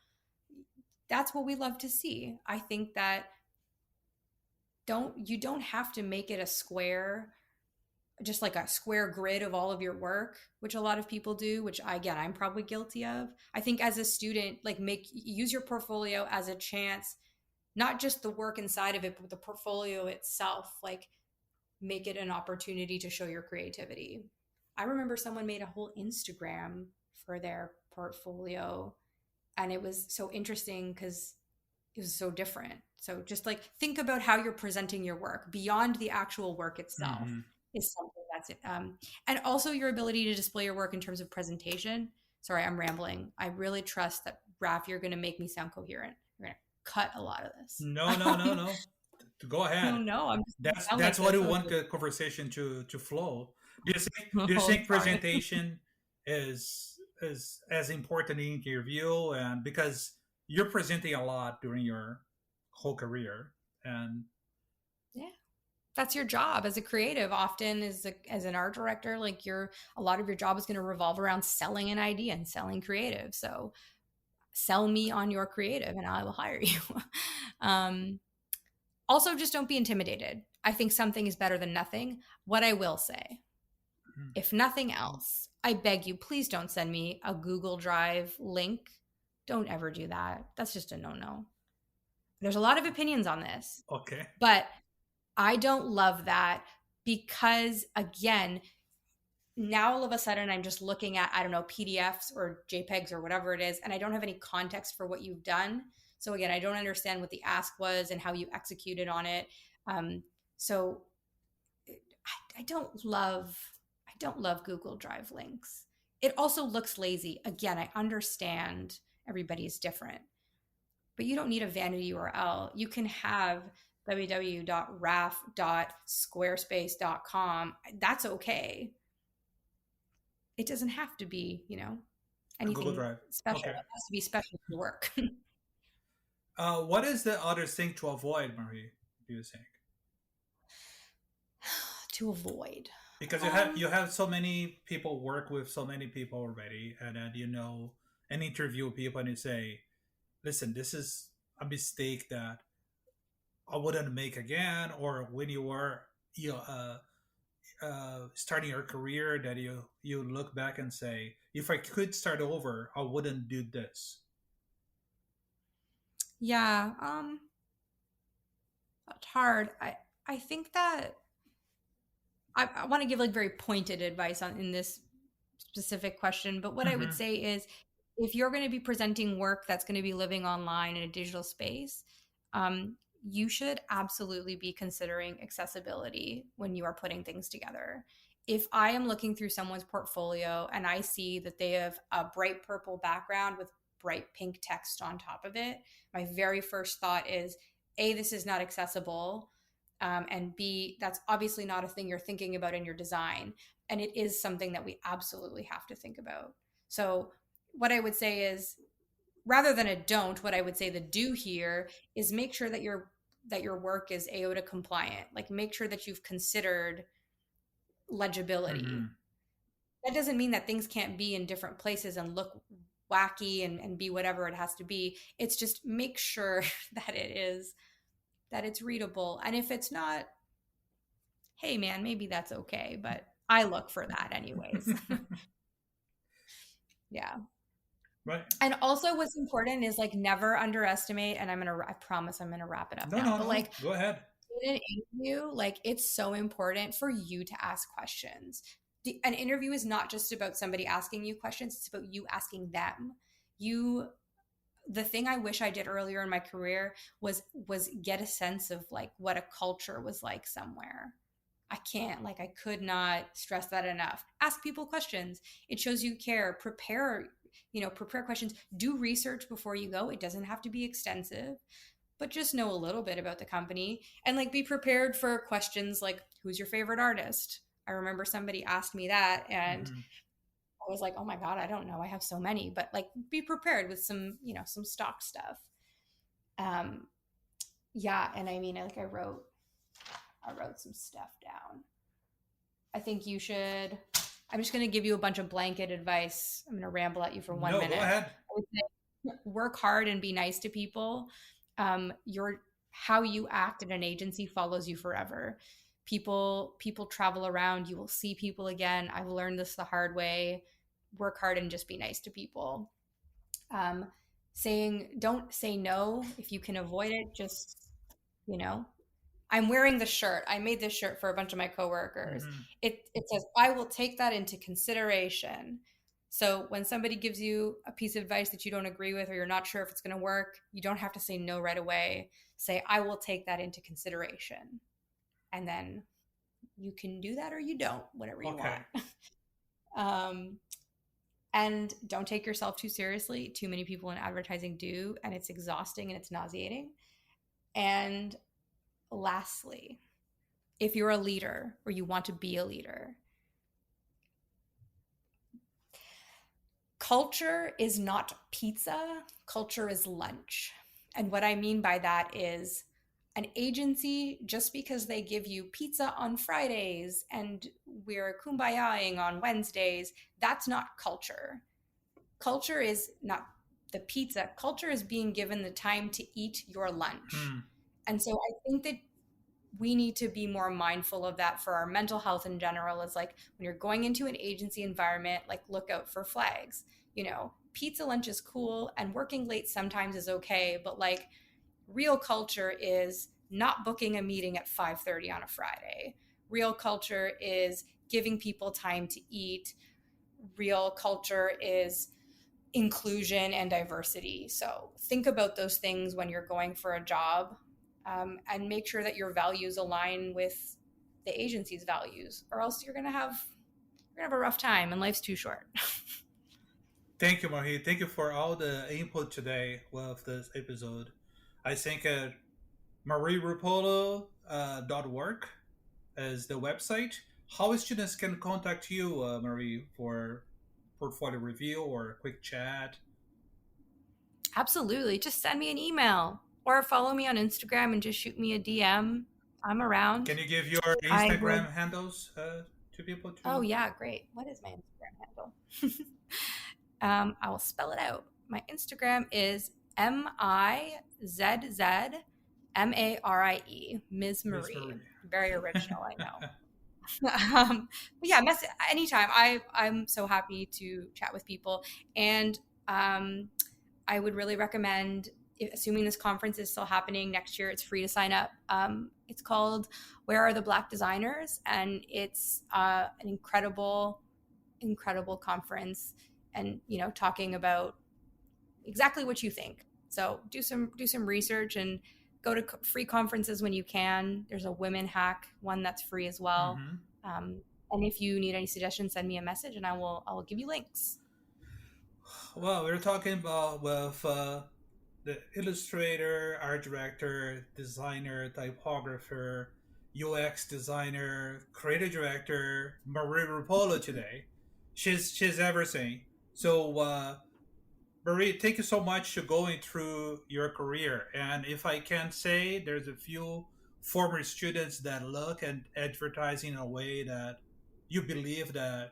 that's what we love to see. I think that you don't have to make it a square, just like a square grid of all of your work, which a lot of people do, which again, I'm probably guilty of. I think as a student, like use your portfolio as a chance, not just the work inside of it, but the portfolio itself, like make it an opportunity to show your creativity. I remember someone made a whole Instagram for their portfolio, and it was so interesting because it was so different. So just like think about how you're presenting your work beyond the actual work itself Mm-hmm. is something that's it. And also your ability to display your work in terms of presentation. Sorry, I'm rambling. I really trust that, Raph, you're going to make me sound coherent. You're going to cut a lot of this. No, no, no, no. Go No, ahead. no, I'm just going to sound That's like what we this. want the conversation to flow. Do you Oh, think sorry. presentation is as important in your view, and because you're presenting a lot during your whole career, and Yeah. That's your job as a creative. Often as an art director, like a lot of your job is going to revolve around selling an idea and selling creative. So sell me on your creative and I will hire you. um, Also, just don't be intimidated. I think something is better than nothing. What I will say, if nothing else, I beg you, please don't send me a Google Drive link. Don't ever do that. That's just a no-no. There's a lot of opinions on this, okay, but I don't love that because, again, now all of a sudden I'm just looking at, I don't know, PDFs or JPEGs or whatever it is, and I don't have any context for what you've done. So again, I don't understand what the ask was and how you executed on it. So I don't love Google Drive links. It also looks lazy. Again, I understand everybody's different, but you don't need a vanity URL. You can have www.raf.squarespace.com. That's okay. It doesn't have to be, a Google anything Drive. special. Okay. It has to be special to work. What is the other thing to avoid, Marie? Do you think? To avoid. Because Um, you have so many people work with so many people already, and then and interview people, and you say, "Listen, this is a mistake that I wouldn't make again," or when you were starting your career, that you look back and say, "If I could start over, I wouldn't do this." yeah, it's hard. I think that I want to give like very pointed advice in this specific question, but what I would Mm-hmm. say is if you're going to be presenting work that's going to be living online in a digital space, you should absolutely be considering accessibility when you are putting things together. If I am looking through someone's portfolio and I see that they have a bright purple background with bright pink text on top of it, my very first thought is A, this is not accessible. And B, that's obviously not a thing you're thinking about in your design. And it is something that we absolutely have to think about. So, what I would say is rather than a don't, what I would say the do here is make sure that your work is AOTA compliant. Like make sure that you've considered legibility. Hmm. That doesn't mean that things can't be in different places and look wacky and be whatever it has to be. It's just make sure that it's readable. And if it's not, hey man, maybe that's okay. But I look for that anyways. Yeah. Right. And also what's important is like never underestimate, and I promise I'm gonna wrap it up No, now. no, But no. like Go ahead. in an interview, like it's so important for you to ask questions. An interview is not just about somebody asking you questions, it's about you asking them. You the thing I wish I did earlier in my career was get a sense of like what a culture was like somewhere. I could not stress that enough. Ask people questions. It shows you care. Prepare questions. Do research before you go. It doesn't have to be extensive, but just know a little bit about the company and like be prepared for questions like who's your favorite artist? I remember somebody asked me that and Hmm. I was like, "Oh my god, I don't know. I have so many." But like be prepared with some stock stuff. Um yeah, and I mean like I wrote some stuff down. I think you should. I'm just going to give you a bunch of blanket advice. I'm going to ramble at you for one No, go minute. ahead. I would say work hard and be nice to people. Your how you act in an agency follows you forever. People travel around. You will see people again. I've learned this the hard way. Work hard and just be nice to people. Um, don't say no if you can avoid it. Just you know, I'm wearing the shirt. I made this shirt for a bunch of my coworkers. Hmm. It says, I will take that into consideration. So when somebody gives you a piece of advice that you don't agree with or you're not sure if it's going to work, you don't have to say no right away. Say, I will take that into consideration. And then you can do that or you don't, whatever you Okay. want. um, and don't take yourself too seriously. Too many people in advertising do, and it's exhausting and it's nauseating. And lastly, if you're a leader or you want to be a leader, culture is not pizza, culture is lunch. And what I mean by that is an agency, just because they give you pizza on Fridays and we're kumbayaing on Wednesdays, that's not culture. Culture is not the pizza. Culture is being given the time to eat your lunch. Hmm. And so I think that we need to be more mindful of that for our mental health in general. Is like when you're going into an agency environment, like look out for flags. Pizza lunch is cool and working late sometimes is okay, but like real culture is not booking a meeting at 5:30 on a Friday. Real culture is giving people time to eat. Real culture is inclusion and diversity. So think about those things when you're going for a job, and make sure that your values align with the agency's values, or else you're gonna have a rough time, and life's too short. Thank you, Marie. Thank you for all the input today with this episode. I think Marie Rupolo .org is the website. How students can contact you, Marie, for portfolio review or a quick chat? Absolutely, just send me an email or follow me on Instagram and just shoot me a DM. I'm around. Can you give your I would. Instagram handles to people Oh too? yeah, great. What is my Instagram handle? I will spell it out. My Instagram is MIZZMARIE, Ms. Miss Marie. Marie. Very original, I know. But yeah, anytime. I'm so happy to chat with people, and I would really recommend, assuming this conference is still happening next year, it's free to sign up. It's called "Where Are the Black Designers," and it's an incredible conference, and talking about exactly what you think. So do some research and go to free conferences when you can. There's a women hack one that's free as well. Hmm. Um, and if you need any suggestions, send me a message and I will give you links. Well, we're talking about with the illustrator, art director, designer, typographer, UX designer, creative director, Marie Rupolo today. She's everything. So Marie, thank you so much for going through your career. And if I can say, there's a few former students that look at advertising in a way that you believe that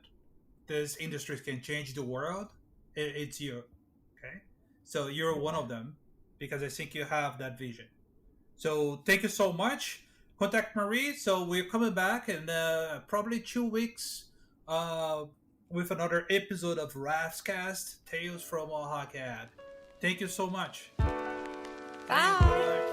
this industry can change the world. It's you. Okay. So you're one of them because I think you have that vision. So thank you so much. Contact Marie. So we're coming back in probably 2 weeks with another episode of Cast Tales from MohawkAd. Thank you so much. Thanks. Bye. Bye.